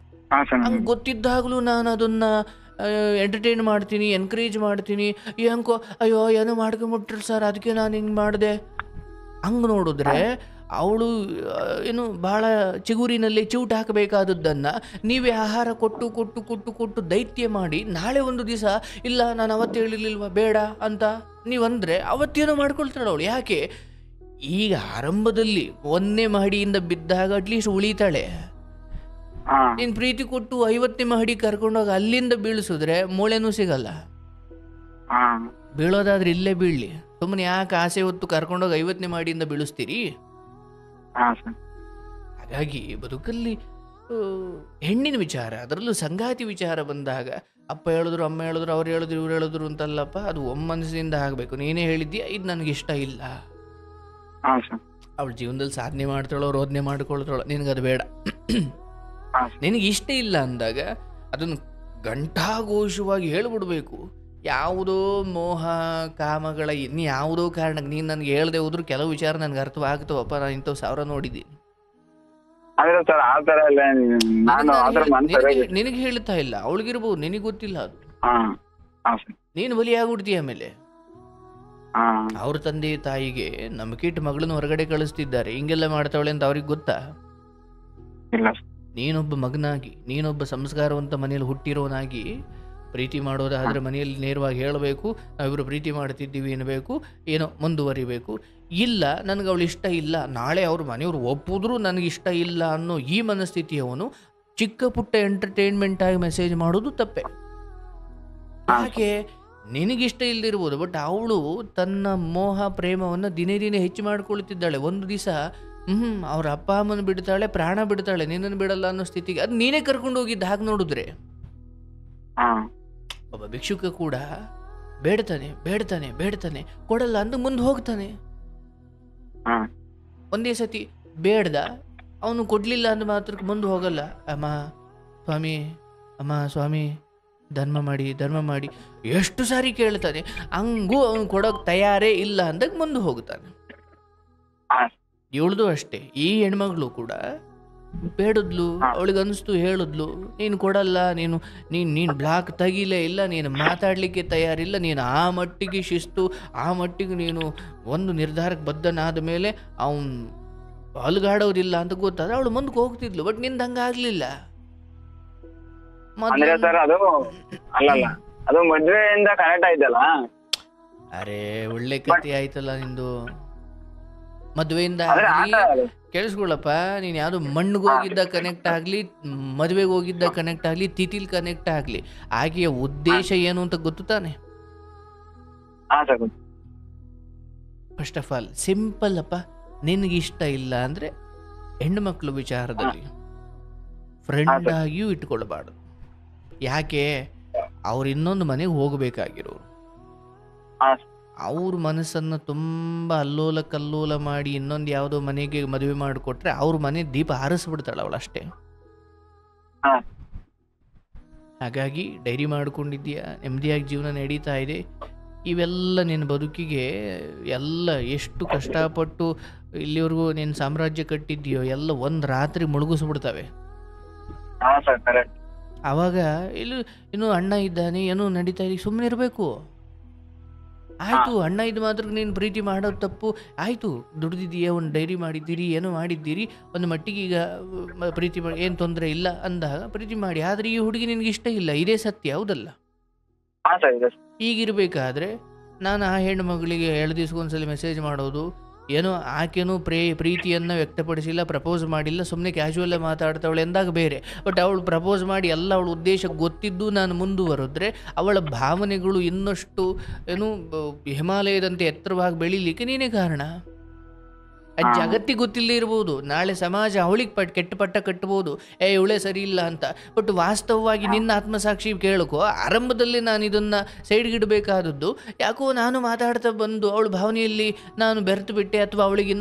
Speaker 2: ಹಂಗೆ ಗೊತ್ತಿದ್ದಾಗಲೂ ನಾನು ಅದನ್ನು ಎಂಟರ್ಟೈನ್ ಮಾಡ್ತೀನಿ, ಎನ್ಕರೇಜ್ ಮಾಡ್ತೀನಿ. ಹೆಂಗೋ ಅಯ್ಯೋ ಏನೋ ಮಾಡ್ಕೊಂಬಿಟ್ರು ಸರ್, ಅದಕ್ಕೆ ನಾನು ಹಿಂಗೆ ಮಾಡಿದೆ. ಹಂಗೆ ನೋಡಿದ್ರೆ ಅವಳು ಏನು ಭಾಳ ಚಿಗುರಿನಲ್ಲಿ ಚಿವುಟ ಹಾಕಬೇಕಾದದ್ದನ್ನು ನೀವೇ ಆಹಾರ ಕೊಟ್ಟು ಕೊಟ್ಟು ಕೊಟ್ಟು ಕೊಟ್ಟು ದೈತ್ಯ ಮಾಡಿ, ನಾಳೆ ಒಂದು ದಿವಸ ಇಲ್ಲ ನಾನು ಅವತ್ತು ಹೇಳಿರ್ಲಿಲ್ವ ಬೇಡ ಅಂತ ನೀವಂದರೆ ಅವತ್ತೇನೋ ಮಾಡ್ಕೊಳ್ತಾಳೆ ಅವಳು. ಯಾಕೆ? ಈಗ ಆರಂಭದಲ್ಲಿ 1ನೇ ಮಹಡಿಯಿಂದ ಬಿದ್ದಾಗ ಅಟ್ಲೀಸ್ಟ್ ಉಳಿತಾಳೆ. ನೀನು ಪ್ರೀತಿ ಕೊಟ್ಟು 50ನೇ ಮಹಡಿ ಕರ್ಕೊಂಡೋಗಿ ಅಲ್ಲಿಂದ ಬೀಳಿಸಿದ್ರೆ ಮೂಳೆನೂ ಸಿಗಲ್ಲ. ಬೀಳೋದಾದ್ರೆ ಇಲ್ಲೇ ಬೀಳಲಿ, ಸುಮ್ಮನೆ ಯಾಕೆ ಆಸೆ ಹೊತ್ತು ಕರ್ಕೊಂಡೋಗಿ 50ನೇ ಮಹಡಿಯಿಂದ ಬೀಳಿಸ್ತೀರಿ? ಹಾಗಾಗಿ ಬದುಕಲ್ಲಿ ಹೆಣ್ಣಿನ ವಿಚಾರ, ಅದರಲ್ಲೂ ಸಂಗಾತಿ ವಿಚಾರ ಬಂದಾಗ ಅಪ್ಪ ಹೇಳಿದ್ರು, ಅಮ್ಮ ಹೇಳಿದ್ರು, ಅವ್ರು ಹೇಳಿದ್ರು, ಇವ್ರು ಹೇಳಿದ್ರು ಅಂತಲ್ಲಪ್ಪ, ಅದು ಒಮ್ಮನಸ್ಸಿನಿಂದ ಆಗಬೇಕು. ನೀನೇ ಹೇಳಿದ್ದೀಯ ಇದು ನನಗಿಷ್ಟ ಇಲ್ಲ. ಅವಳ ಜೀವನದಲ್ಲಿ ಸಾಧನೆ ಮಾಡ್ತಾಳೋ ರೋಧನೆ ಮಾಡ್ಕೊಳ್ತಾಳೋ, ನಿನಗದು ಬೇಡ. ನಿನಗೆ ಇಷ್ಟ ಇಲ್ಲ ಅಂದಾಗ ಅದನ್ನು ಘಂಟಾಘೋಷವಾಗಿ ಹೇಳ್ಬಿಡ್ಬೇಕು. ಯಾವುದೋ ಮೋಹ ಕಾಮಗಳ ಇನ್ಯಾವುದೋ ಕಾರಣಕ್ಕೆ ನೀನು ನನಗೆ ಹೇಳ್ದೆ ಹೋದ್ರು ಕೆಲವು ವಿಚಾರ ನನಗೆ ಅರ್ಥವಾಗ್ತವಪ್ಪ, ನಾನು ಇಂಥವು 1000 ನೋಡಿದ್ದೀನಿ. ನಿನಗೆ ಹೇಳ್ತಾ ಇಲ್ಲ, ಅವಳಿಗಿರ್ಬೋದು, ನಿನಗೆ ಗೊತ್ತಿಲ್ಲ ಅದು. ನೀನು ಬಲಿಯಾಗ್ಬಿಡ್ತೀಯ. ಆಮೇಲೆ ಅವ್ರ ತಂದೆ ತಾಯಿಗೆ ನಂಬಿಕೆಟ್ಟು ಮಗಳನ್ನ ಹೊರಗಡೆ ಕಳಿಸ್ತಿದ್ದಾರೆ, ಹಿಂಗೆಲ್ಲ ಮಾಡ್ತಾವಳೆ ಅಂತ ಅವ್ರಿಗೆ ಗೊತ್ತಾ? ನೀನೊಬ್ಬ ಮಗನಾಗಿ, ನೀನೊಬ್ಬ ಸಂಸ್ಕಾರವಂತ ಮನೆಯಲ್ಲಿ ಹುಟ್ಟಿರೋನಾಗಿ ಪ್ರೀತಿ ಮಾಡೋದಾದರೆ ಮನೆಯಲ್ಲಿ ನೇರವಾಗಿ ಹೇಳಬೇಕು, ನಾವಿಬ್ಬರು ಪ್ರೀತಿ ಮಾಡ್ತಿದ್ದೀವಿ ಅನ್ನಬೇಕು, ಏನೋ ಮುಂದುವರಿಬೇಕು. ಇಲ್ಲ ನನಗೆ ಅವಳು ಇಷ್ಟ ಇಲ್ಲ, ನಾಳೆ ಅವ್ರ ಮನೆಯವರು ಒಪ್ಪಿದ್ರೂ ನನಗಿಷ್ಟ ಇಲ್ಲ ಅನ್ನೋ ಈ ಮನಸ್ಥಿತಿಯವನು ಚಿಕ್ಕ ಪುಟ್ಟ ಎಂಟರ್ಟೈನ್ಮೆಂಟ್ ಆಗಿ ಮೆಸೇಜ್ ಮಾಡೋದು ತಪ್ಪೆ. ಯಾಕೆ? ನಿನಗಿಷ್ಟ ಇಲ್ದಿರ್ಬೋದು, ಬಟ್ ಅವಳು ತನ್ನ ಮೋಹ ಪ್ರೇಮವನ್ನು ದಿನೇ ದಿನೇ ಹೆಚ್ಚು ಮಾಡ್ಕೊಳ್ತಿದ್ದಾಳೆ. ಒಂದು ದಿವಸ ಅವ್ರ ಅಪ್ಪ ಅಮ್ಮನ ಬಿಡ್ತಾಳೆ, ಪ್ರಾಣ ಬಿಡ್ತಾಳೆ, ನಿನ್ನನ್ನು ಬಿಡಲ್ಲ ಅನ್ನೋ ಸ್ಥಿತಿಗೆ. ಅದು ನೀನೇ ಕರ್ಕೊಂಡು ಹೋಗಿದ್ದ. ಹಾಗೆ ನೋಡಿದ್ರೆ ಒಬ್ಬ ಭಿಕ್ಷುಕ ಕೂಡ ಬೇಡ್ತಾನೆ ಬೇಡ್ತಾನೆ ಬೇಡ್ತಾನೆ, ಕೊಡಲ್ಲ ಅಂದು ಮುಂದೆ ಹೋಗ್ತಾನೆ. ಒಂದೇ ಸತಿ ಬೇಡ್ದ, ಅವನು ಕೊಡ್ಲಿಲ್ಲ ಅಂದ ಮಾತ್ರಕ್ಕೆ ಮುಂದೆ ಹೋಗಲ್ಲ. ಅಮ್ಮ ಸ್ವಾಮಿ, ಅಮ್ಮ ಸ್ವಾಮಿ, ಧರ್ಮ ಮಾಡಿ ಧರ್ಮ ಮಾಡಿ ಎಷ್ಟು ಸಾರಿ ಕೇಳ್ತಾನೆ. ಹಂಗೂ ಅವನು ಕೊಡೋಕೆ ತಯಾರೇ ಇಲ್ಲ ಅಂದಾಗ ಮುಂದೆ ಹೋಗ್ತಾನೆ. ಇವಳ್ದು ಅಷ್ಟೇ. ಈ ಹೆಣ್ಮಗಳು ಕೂಡ ಬೇಡದ್ಲು, ಅವಳಿಗೆ ಅನಿಸ್ತು, ಹೇಳಿದ್ಲು, ನೀನು ಕೊಡಲ್ಲ, ನೀನು ಬ್ಲಾಕ್ ತೆಗಿಲೇ ಇಲ್ಲ, ನೀನು ಮಾತಾಡಲಿಕ್ಕೆ ತಯಾರಿಲ್ಲ, ನೀನು ಆ ಮಟ್ಟಿಗೆ ಶಿಸ್ತು, ಆ ಮಟ್ಟಿಗೆ ನೀನು ಒಂದು ನಿರ್ಧಾರಕ್ಕೆ ಬದ್ಧನಾದ ಮೇಲೆ ಅವನು ಅಲ್ಗಾಡೋದಿಲ್ಲ ಅಂತ ಗೊತ್ತಾದ ಅವಳು ಮುಂದಕ್ಕೆ ಹೋಗ್ತಿದ್ಲು. ಬಟ್ ನಿಂದ ಹಂಗಾಗ್ಲಿಲ್ಲ.
Speaker 1: ಅದು ಮದ್ವೆಯಿಂದ ಕನೆಕ್ಟ್ ಆಯ್ತಲ್ಲ.
Speaker 2: ಅರೆ ಒಳ್ಳೆ ಕಥೆ ಆಯ್ತಲ್ಲ ನಿಂದು. ಮದ್ವೆಯಿಂದ ಕೇಳಿಸ್ಕೊಳ್ಳಪ್ಪ, ನೀನ್ ಯಾವ್ದು ಮಣ್ಣಿಗೆ ಹೋಗಿದ್ದ ಕನೆಕ್ಟ್ ಆಗ್ಲಿ, ಮದ್ವೆಗೆ ಹೋಗಿದ್ದ ಕನೆಕ್ಟ್ ಆಗ್ಲಿ, ತಿಥಿಲ್ ಕನೆಕ್ಟ್ ಆಗ್ಲಿ, ಆಕೆಯ ಉದ್ದೇಶ ಏನು ಅಂತ ಗೊತ್ತು ತಾನೆ? ಫಸ್ಟ್ ಆಫ್ ಆಲ್ ಸಿಂಪಲ್ ಅಪ್ಪ, ನಿನಗಿಷ್ಟ ಇಲ್ಲ ಅಂದ್ರೆ ಹೆಣ್ಣು ಮಕ್ಕಳು ವಿಚಾರದಲ್ಲಿ ಫ್ರೆಂಡ್ ಆಗಿಯೂ ಇಟ್ಕೊಳ್ಬಾರ್ದು. ಯಾಕೆ? ಅವ್ರು ಇನ್ನೊಂದು ಮನೆಗೆ ಹೋಗಬೇಕಾಗಿರೋರು, ಅವ್ರ ಮನಸ್ಸನ್ನು ತುಂಬ ಅಲ್ಲೋಲ ಕಲ್ಲೋಲ ಮಾಡಿ ಇನ್ನೊಂದು ಯಾವುದೋ ಮನೆಗೆ ಮದುವೆ ಮಾಡಿಕೊಟ್ರೆ ಅವ್ರ ಮನೆ ದೀಪ ಹಾರಿಸ್ಬಿಡ್ತಾಳೆ ಅವಳು ಅಷ್ಟೇ. ಹಾಗಾಗಿ ಡೈರಿ ಮಾಡ್ಕೊಂಡಿದ್ದೀಯಾ, ನೆಮ್ಮದಿಯಾಗಿ ಜೀವನ ನಡೀತಾ ಇದೆ. ಇವೆಲ್ಲ ನಿನ್ನ ಬದುಕಿಗೆ ಎಲ್ಲ ಎಷ್ಟು ಕಷ್ಟಪಟ್ಟು ಇಲ್ಲಿವರೆಗೂ ನಿನ್ನ ಸಾಮ್ರಾಜ್ಯ ಕಟ್ಟಿದ್ದೀಯೋ ಎಲ್ಲ ಒಂದು ರಾತ್ರಿ ಮುಳುಗಿಸ್ಬಿಡ್ತವೆ. ಆವಾಗ ಇನ್ನು ಅಣ್ಣ ಇದ್ದಾನೆ, ಏನೋ ನಡೀತಾ ಇದೆ, ಸುಮ್ಮನೆ ಇರಬೇಕು. ಆಯಿತು, ಅಣ್ಣ ಇದು ಮಾತ್ರ ನೀನು ಪ್ರೀತಿ ಮಾಡೋದು ತಪ್ಪು ಆಯಿತು. ದುಡ್ದಿದ್ದೀಯಾ, ಒಂದು ಡೈರಿ ಮಾಡಿದ್ದೀರಿ, ಏನೋ ಮಾಡಿದ್ದೀರಿ, ಒಂದು ಮಟ್ಟಿಗೆ ಈಗ ಪ್ರೀತಿ ಮಾಡಿ ಏನು ತೊಂದರೆ ಇಲ್ಲ ಅಂದಾಗ ಪ್ರೀತಿ ಮಾಡಿ. ಆದರೆ ಈ ಹುಡುಗಿ ನಿನಗೆ ಇಷ್ಟ ಇಲ್ಲ, ಇದೇ ಸತ್ಯ, ಹೌದಲ್ಲ? ಈಗಿರಬೇಕಾದ್ರೆ ನಾನು ಆ ಹೆಣ್ಣು ಮಗಳಿಗೆ 2 ದಿವ್ಸಕ್ಕೊಂದ್ಸಲ ಮೆಸೇಜ್ ಮಾಡೋದು, ಏನೋ ಆಕೆನೂ ಪ್ರೀತಿಯನ್ನು ವ್ಯಕ್ತಪಡಿಸಿಲ್ಲ, ಪ್ರಪೋಸ್ ಮಾಡಿಲ್ಲ, ಸುಮ್ಮನೆ ಕ್ಯಾಶುವಲ್ಲೇ ಮಾತಾಡ್ತಾವಳೆ ಎಂದಾಗ ಬೇರೆ. ಬಟ್ ಅವಳು ಪ್ರಪೋಸ್ ಮಾಡಿ ಎಲ್ಲ ಅವಳ ಉದ್ದೇಶ ಗೊತ್ತಿದ್ದು ನಾನು ಮುಂದುವರೆದ್ರೆ ಅವಳ ಭಾವನೆಗಳು ಇನ್ನಷ್ಟು ಹಿಮಾಲಯದಂತೆ ಎತ್ತರವಾಗಿ ಬೆಳೀಲಿಕ್ಕೆ ನೀನೇ ಕಾರಣ. ಅದು ಜಗತ್ತಿಗೆ ಗೊತ್ತಿಲ್ಲದೆ ಇರ್ಬೋದು, ನಾಳೆ ಸಮಾಜ ಅವಳಿಗೆ ಕೆಟ್ಟ ಪಟ್ಟ ಕಟ್ಬೋದು, ಇವಳೇ ಸರಿ ಇಲ್ಲ ಅಂತ. ಬಟ್ ವಾಸ್ತವವಾಗಿ ನಿನ್ನ ಆತ್ಮಸಾಕ್ಷಿ ಕೇಳಕೋ, ಆರಂಭದಲ್ಲಿ ನಾನು ಇದನ್ನು ಸೈಡ್ಗಿಡಬೇಕಾದದ್ದು, ಯಾಕೋ ನಾನು ಮಾತಾಡ್ತಾ ಬಂದು ಅವಳ ಭಾವನೆಯಲ್ಲಿ ನಾನು ಬೆರೆತು ಬಿಟ್ಟೆ, ಅಥವಾ ಅವಳಿಗೆ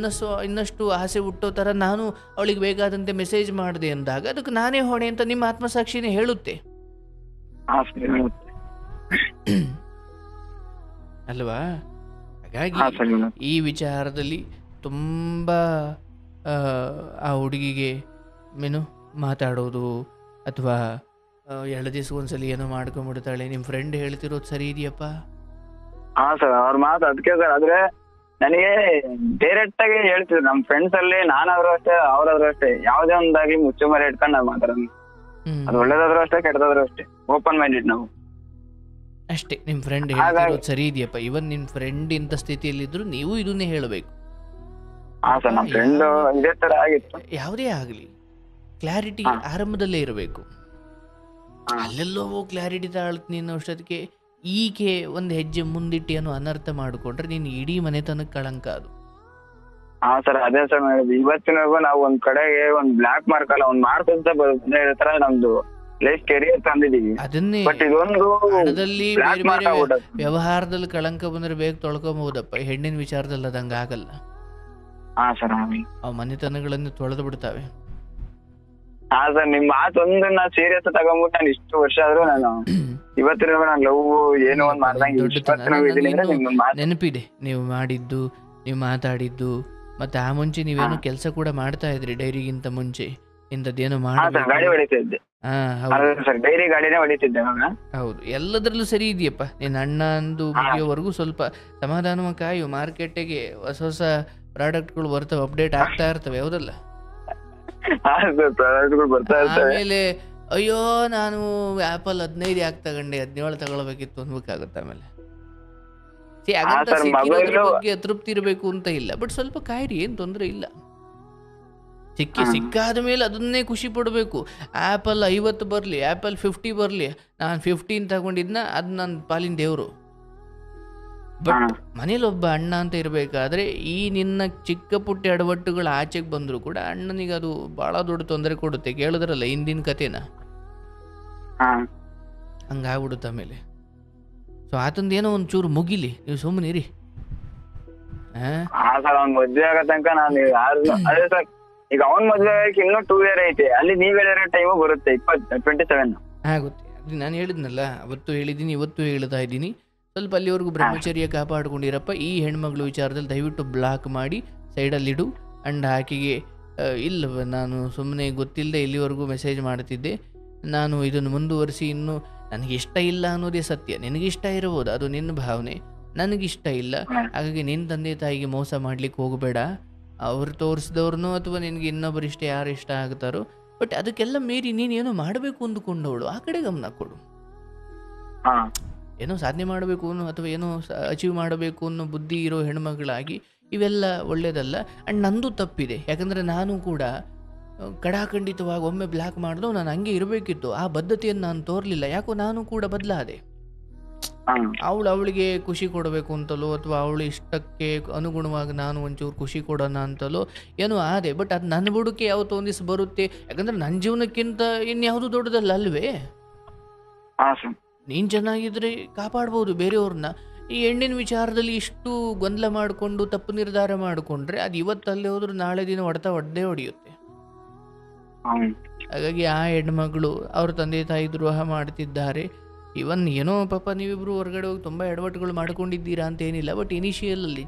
Speaker 2: ಇನ್ನಷ್ಟು ಆಸೆ ಹುಟ್ಟೋ ಥರ ನಾನು ಅವಳಿಗೆ ಬೇಕಾದಂತೆ ಮೆಸೇಜ್ ಮಾಡಿದೆ ಅಂದಾಗ ಅದಕ್ಕೆ ನಾನೇ ಹೊಣೆ ಅಂತ ನಿಮ್ಮ ಆತ್ಮಸಾಕ್ಷಿನೇ ಹೇಳುತ್ತೆ ಅಲ್ವಾ? ಹಾಗಾಗಿ ಈ ವಿಚಾರದಲ್ಲಿ ತುಂಬ ಆ ಹುಡುಗಿಗೆ ಮಾತಾಡೋದು ಅಥವಾ 2 ದಿವ್ಸಕ್ಕೊಂದ್ಸಲಿ ಏನೋ ಮಾಡ್ಕೊಂಡ್ಬಿಡ್ತಾಳೆ, ನಿಮ್ಮ ಫ್ರೆಂಡ್ ಹೇಳ್ತಿರೋದು ಸರಿ ಇದೆಯಪ್ಪ?
Speaker 1: ಸರ್ ಅವ್ರ ಮಾತು ಅದಕ್ಕೆ ಸರ್. ಆದ್ರೆ ನನಗೆ ಡೈರೆಕ್ಟ್ ಆಗಿ ಹೇಳ್ತಿದ್ರು ನಮ್ಮ ಫ್ರೆಂಡ್ಸ್ ಅಲ್ಲಿ, ನಾನಾದ್ರೂ ಅಷ್ಟೇ ಅವ್ರಾದ್ರೂ ಅಷ್ಟೇ, ಯಾವ್ದೇ ಒಂದಾಗ್ಲಿ ಮುಚ್ಚು ಮರೆ ಇಟ್ಕೊಂಡು ನಾವು ಮಾತಾಡೋದು. ಅದು ಒಳ್ಳೇದಾದ್ರೂ ಅಷ್ಟೇ, ಕೆಟ್ಟದಾದ್ರೂ ಅಷ್ಟೇ, ಓಪನ್ ಮೈಂಡೆಡ್ ನಾವು
Speaker 2: ಅಷ್ಟೇ. ನಿಮ್ಮ ಫ್ರೆಂಡ್ ಹೇಳ್ತಿರೋದು ಸರಿ ಇದೆಯಪ್ಪ. ಇವನ್ ನಿಮ್ಮ ಫ್ರೆಂಡ್ ಇಂಥ ಸ್ಥಿತಿಯಲ್ಲಿದ್ರು ನೀವು ಇದನ್ನೇ ಹೇಳಬೇಕು. ಯಾವುದೇ ಆಗಲಿ ಕ್ಲಾರಿಟಿ ಆರಂಭದಲ್ಲೇ ಇರಬೇಕು. ಅಲ್ಲೆಲ್ಲೋ ಕ್ಲಾರಿಟಿ ತಾಳ್ತೀನಿ ಅನ್ನೋ ಅಷ್ಟೊತ್ತಿಗೆ ಈಕೆ ಒಂದು ಹೆಜ್ಜೆ ಮುಂದಿಟ್ಟು ಏನೋ ಅನರ್ಥ ಮಾಡಿಕೊಂಡ್ರೆ ನೀನು ಇಡೀ ಮನೆತನಕ್ಕೆ ಕಳಂಕ ಅದು.
Speaker 1: ಸರ್ ಅದೇ ಸರ್, ಇವತ್ತಿನವರೆಗೂ ನಾವು ಒಂದ್ ಕಡೆಗೆ ಒಂದ್ ಬ್ಲಾಕ್ ಮಾರ್ಕ್ ಅಲ್ಲ, ಒಂದ್ ಮಾರ್ಕ್ ನಮ್ದು ಲೈಫ್ ಕೆರಿಯರ್ ತಂದಿದೀವಿ.
Speaker 2: ಅದನ್ನೇ ಹಣದಲ್ಲಿ ವ್ಯವಹಾರದಲ್ಲಿ ಕಳಂಕ ಬಂದ್ರೆ ಬೇಗ ತೊಳ್ಕೊಬಹುದಪ್ಪ, ಹೆಣ್ಣಿನ ವಿಚಾರದಲ್ಲಿ ಅದಂಗ ಆಗಲ್ಲ. ಅವ್ ಮನೆತನಗಳನ್ನು ತೊಳೆದು ಬಿಡ್ತಾವೆ.
Speaker 1: ಸರ್ ನಿಮ್ ಮಾತೊಂದು ನಾ ಸೀರಿಯಸ್ ತಗೊಂಡ್ಬಿಟ್ಟು ನಾನು ಇಷ್ಟು ವರ್ಷ ಆದ್ರೂ ನಾನು ಇವತ್ತಿನ ನಾನು ಲವ್ ಏನೋ ಒಂದ್ ಮಾಡ್ದಂಗೆ
Speaker 2: ನೆನಪಿದೆ ನೀವು ಮಾಡಿದ್ದು, ನೀವು ಮಾತಾಡಿದ್ದು. ಮತ್ತೆ ಆ ಮುಂಚೆ ನೀವೇನೋ ಕೆಲಸ ಕೂಡ ಮಾಡ್ತಾ ಇದ್ರಿ ಡೈರಿಗಿಂತ ಮುಂಚೆ, ಇಂಥದ್ದೇನೋ
Speaker 1: ಗಾಡಿ ಹೊಡಿತಿದ್ದೆ. ಡೈರಿ ಗಾಡಿನೇ ಹೊಡಿತಿದ್ದೆ.
Speaker 2: ಹೌದು, ಎಲ್ಲದ್ರಲ್ಲೂ ಸರಿ ಇದೆಯಪ್ಪ. ನೀನ್ ಅಣ್ಣ ಅಂದು ಮುಗಿಯೋವರೆಗೂ ಸ್ವಲ್ಪ ಸಮಾಧಾನವಾಗಿ ಕಾಯು. ಮಾರ್ಕೆಟಿಗೆ ಹೊಸ ಹೊಸ ಪ್ರಾಡಕ್ಟ್ಗಳು ಬರ್ತವೆ, ಅಪ್ಡೇಟ್ ಆಗ್ತಾ ಇರ್ತವೆ, ಹೌದಲ್ಲ? ಆಮೇಲೆ ಅಯ್ಯೋ ನಾನು ಆಪಲ್ 15 ಯಾಕೆ ತಗೊಂಡೆ, 17 ತಗೊಳ್ಬೇಕಿತ್ತು ಅನ್ಬೇಕಾಗುತ್ತೆ. ಆಮೇಲೆ ಬಗ್ಗೆ ತೃಪ್ತಿ ಇರಬೇಕು ಅಂತ ಇಲ್ಲ, ಬಟ್ ಸ್ವಲ್ಪ ಕಾಯಿರಿ, ಏನ್ ತೊಂದರೆ ಇಲ್ಲ. ಸಿಕ್ಕಾದ ಮೇಲೆ ಅದನ್ನೇ ಖುಷಿ ಪಡಬೇಕು. ಆ್ಯಪಲ್ 50 ಬರಲಿ, ಆ್ಯಪಲ್ 50 ಬರಲಿ, ನಾನು 15 ತಗೊಂಡಿದ್ನ ಅದು ನನ್ನ ಪಾಲಿನ ದೇವರು. ಬಟ್ ಮನೇಲಿ ಒಬ್ಬ ಅಣ್ಣ ಅಂತ ಇರಬೇಕಾದ್ರೆ ಈ ನಿನ್ನ ಚಿಕ್ಕ ಪುಟ್ಟ ಎಡವಟ್ಟುಗಳು ಆಚೆಗೆ ಬಂದರೂ ಕೂಡ ಅಣ್ಣನಿಗೆ ಅದು ಭಾಳ ದೊಡ್ಡ ತೊಂದರೆ ಕೊಡುತ್ತೆ. ಕೇಳಿದ್ರಲ್ಲ ಹಿಂದಿನ ಕಥೆನ, ಹಂಗಾಗ್ಬಿಡುತ್ತೆ ಆಮೇಲೆ. ಸೊ ಆತಂದು ಏನೋ ಒಂಚೂರು ಮುಗಿಲಿ, ನೀವು ಸುಮ್ಮನೆ ಇರಿ.
Speaker 1: ಮದ್ವೆ ಆಗೋ ತನಕ ನಾನು ಅದೇ ಸರ್, ಈಗ ಅವ್ನ್ ಮದ್ವೆ ಆಗಕ್ಕೆ ಇನ್ನೂ 2 year ಐತೆ, ಅಲ್ಲಿ ನೀವ್ ಹೇಳಿರೋ ಟೈಮು ಬರುತ್ತೆ 27
Speaker 2: ಆಗುತ್ತೆ. ಅದು ನಾನು ಹೇಳಿದ್ನಲ್ಲ, ಅವತ್ತು ಹೇಳಿದ್ದೀನಿ, ಇವತ್ತು ಹೇಳ್ತಾ ಇದ್ದೀನಿ, ಸ್ವಲ್ಪ ಅಲ್ಲಿವರೆಗೂ ಬ್ರಹ್ಮಚರ್ಯ ಕಾಪಾಡ್ಕೊಂಡಿರಪ್ಪ. ಈ ಹೆಣ್ಮಗಳು ವಿಚಾರದಲ್ಲಿ ದಯವಿಟ್ಟು ಬ್ಲಾಕ್ ಮಾಡಿ ಸೈಡಲ್ಲಿಡು. ಆ್ಯಂಡ್ ಆಕೆಗೆ ಇಲ್ಲ, ನಾನು ಸುಮ್ಮನೆ ಗೊತ್ತಿಲ್ಲದೆ ಇಲ್ಲಿವರೆಗೂ ಮೆಸೇಜ್ ಮಾಡ್ತಿದ್ದೆ, ನಾನು ಇದನ್ನು ಮುಂದುವರಿಸಿ, ಇನ್ನು ನನಗಿಷ್ಟ ಇಲ್ಲ ಅನ್ನೋದೇ ಸತ್ಯ. ನಿನಗಿಷ್ಟ ಇರಬಹುದು, ಅದು ನಿನ್ನ ಭಾವನೆ, ನನಗಿಷ್ಟ ಇಲ್ಲ. ಹಾಗಾಗಿ ನಿನ್ನ ತಂದೆ ತಾಯಿಗೆ ಮೋಸ ಮಾಡ್ಲಿಕ್ಕೆ ಹೋಗಬೇಡ. ಅವ್ರು ತೋರಿಸಿದವ್ರನ್ನೋ ಅಥವಾ ನಿನಗೆ ಇನ್ನೊಬ್ಬರು ಇಷ್ಟ ಯಾರು ಇಷ್ಟ ಆಗ್ತಾರೋ, ಬಟ್ ಅದಕ್ಕೆಲ್ಲ ಮೀರಿ ನೀನೇನೋ ಮಾಡಬೇಕು ಅಂದುಕೊಂಡವಳು, ಆ ಕಡೆ ಗಮನ ಕೊಡು. ಏನೋ ಸಾಧನೆ ಮಾಡಬೇಕು ಅನ್ನೋ ಅಥವಾ ಏನೋ ಅಚೀವ್ ಮಾಡಬೇಕು ಅನ್ನೋ ಬುದ್ಧಿ ಇರೋ ಹೆಣ್ಮಗಳಾಗಿ ಇವೆಲ್ಲ ಒಳ್ಳೇದಲ್ಲ. ಆ್ಯಂಡ್ ನಂದು ತಪ್ಪಿದೆ, ಯಾಕಂದರೆ ನಾನು ಕೂಡ ಕಡಾಖಂಡಿತವಾಗಿ ಒಮ್ಮೆ ಬ್ಲ್ಯಾಕ್ ಮಾಡಿದ್ರು, ನಾನು ಹಂಗೆ ಇರಬೇಕಿತ್ತು. ಆ ಬದ್ಧತೆಯನ್ನು ನಾನು ತೋರಲಿಲ್ಲ, ಯಾಕೋ ನಾನು ಕೂಡ ಬದಲಾದೆ. ಅವಳಿಗೆ ಖುಷಿ ಕೊಡಬೇಕು ಅಂತಲೋ ಅಥವಾ ಅವಳ ಇಷ್ಟಕ್ಕೆ ಅನುಗುಣವಾಗಿ ನಾನು ಒಂಚೂರು ಖುಷಿ ಕೊಡೋಣ ಅಂತಲೋ ಏನೋ ಆದೆ. ಬಟ್ ಅದು ನನ್ನ ಬುಡಕ್ಕೆ ಯಾವತ್ತೋ ಒಂದಿವ್ಸ ಬರುತ್ತೆ, ಯಾಕಂದರೆ ನನ್ನ ಜೀವನಕ್ಕಿಂತ ಇನ್ಯಾವುದು ದೊಡ್ಡದಲ್ಲ ಅಲ್ವೇ. ನೀನು ಚೆನ್ನಾಗಿದ್ರೆ ಕಾಪಾಡ್ಬೋದು ಬೇರೆಯವ್ರನ್ನ. ಈ ಹೆಣ್ಣಿನ ವಿಚಾರದಲ್ಲಿ ಇಷ್ಟು ಗೊಂದಲ ಮಾಡಿಕೊಂಡು ತಪ್ಪು ನಿರ್ಧಾರ ಮಾಡಿಕೊಂಡ್ರೆ ಅದು ಇವತ್ತಲ್ಲೇ ಹೋದ್ರೂ ನಾಳೆ ದಿನ ಒಡ್ದೇ ಹೊಡೆಯುತ್ತೆ. ಹಾಗಾಗಿ ಆ ಹೆಣ್ಮಗಳು ಅವ್ರ ತಂದೆ ತಾಯಿ ದ್ರೋಹ ಮಾಡ್ತಿದ್ದಾರೆ. ಇವನ್ ಏನೋ ಪಾಪ ನೀವಿಬ್ರು ಹೊರಗಡೆ ಹೋಗಿ ತುಂಬ ಎಡವಟ್ಟುಗಳು ಮಾಡ್ಕೊಂಡಿದ್ದೀರಾ ಅಂತ ಏನಿಲ್ಲ, ಬಟ್ ಇನಿಷಿಯಲಲ್ಲಿ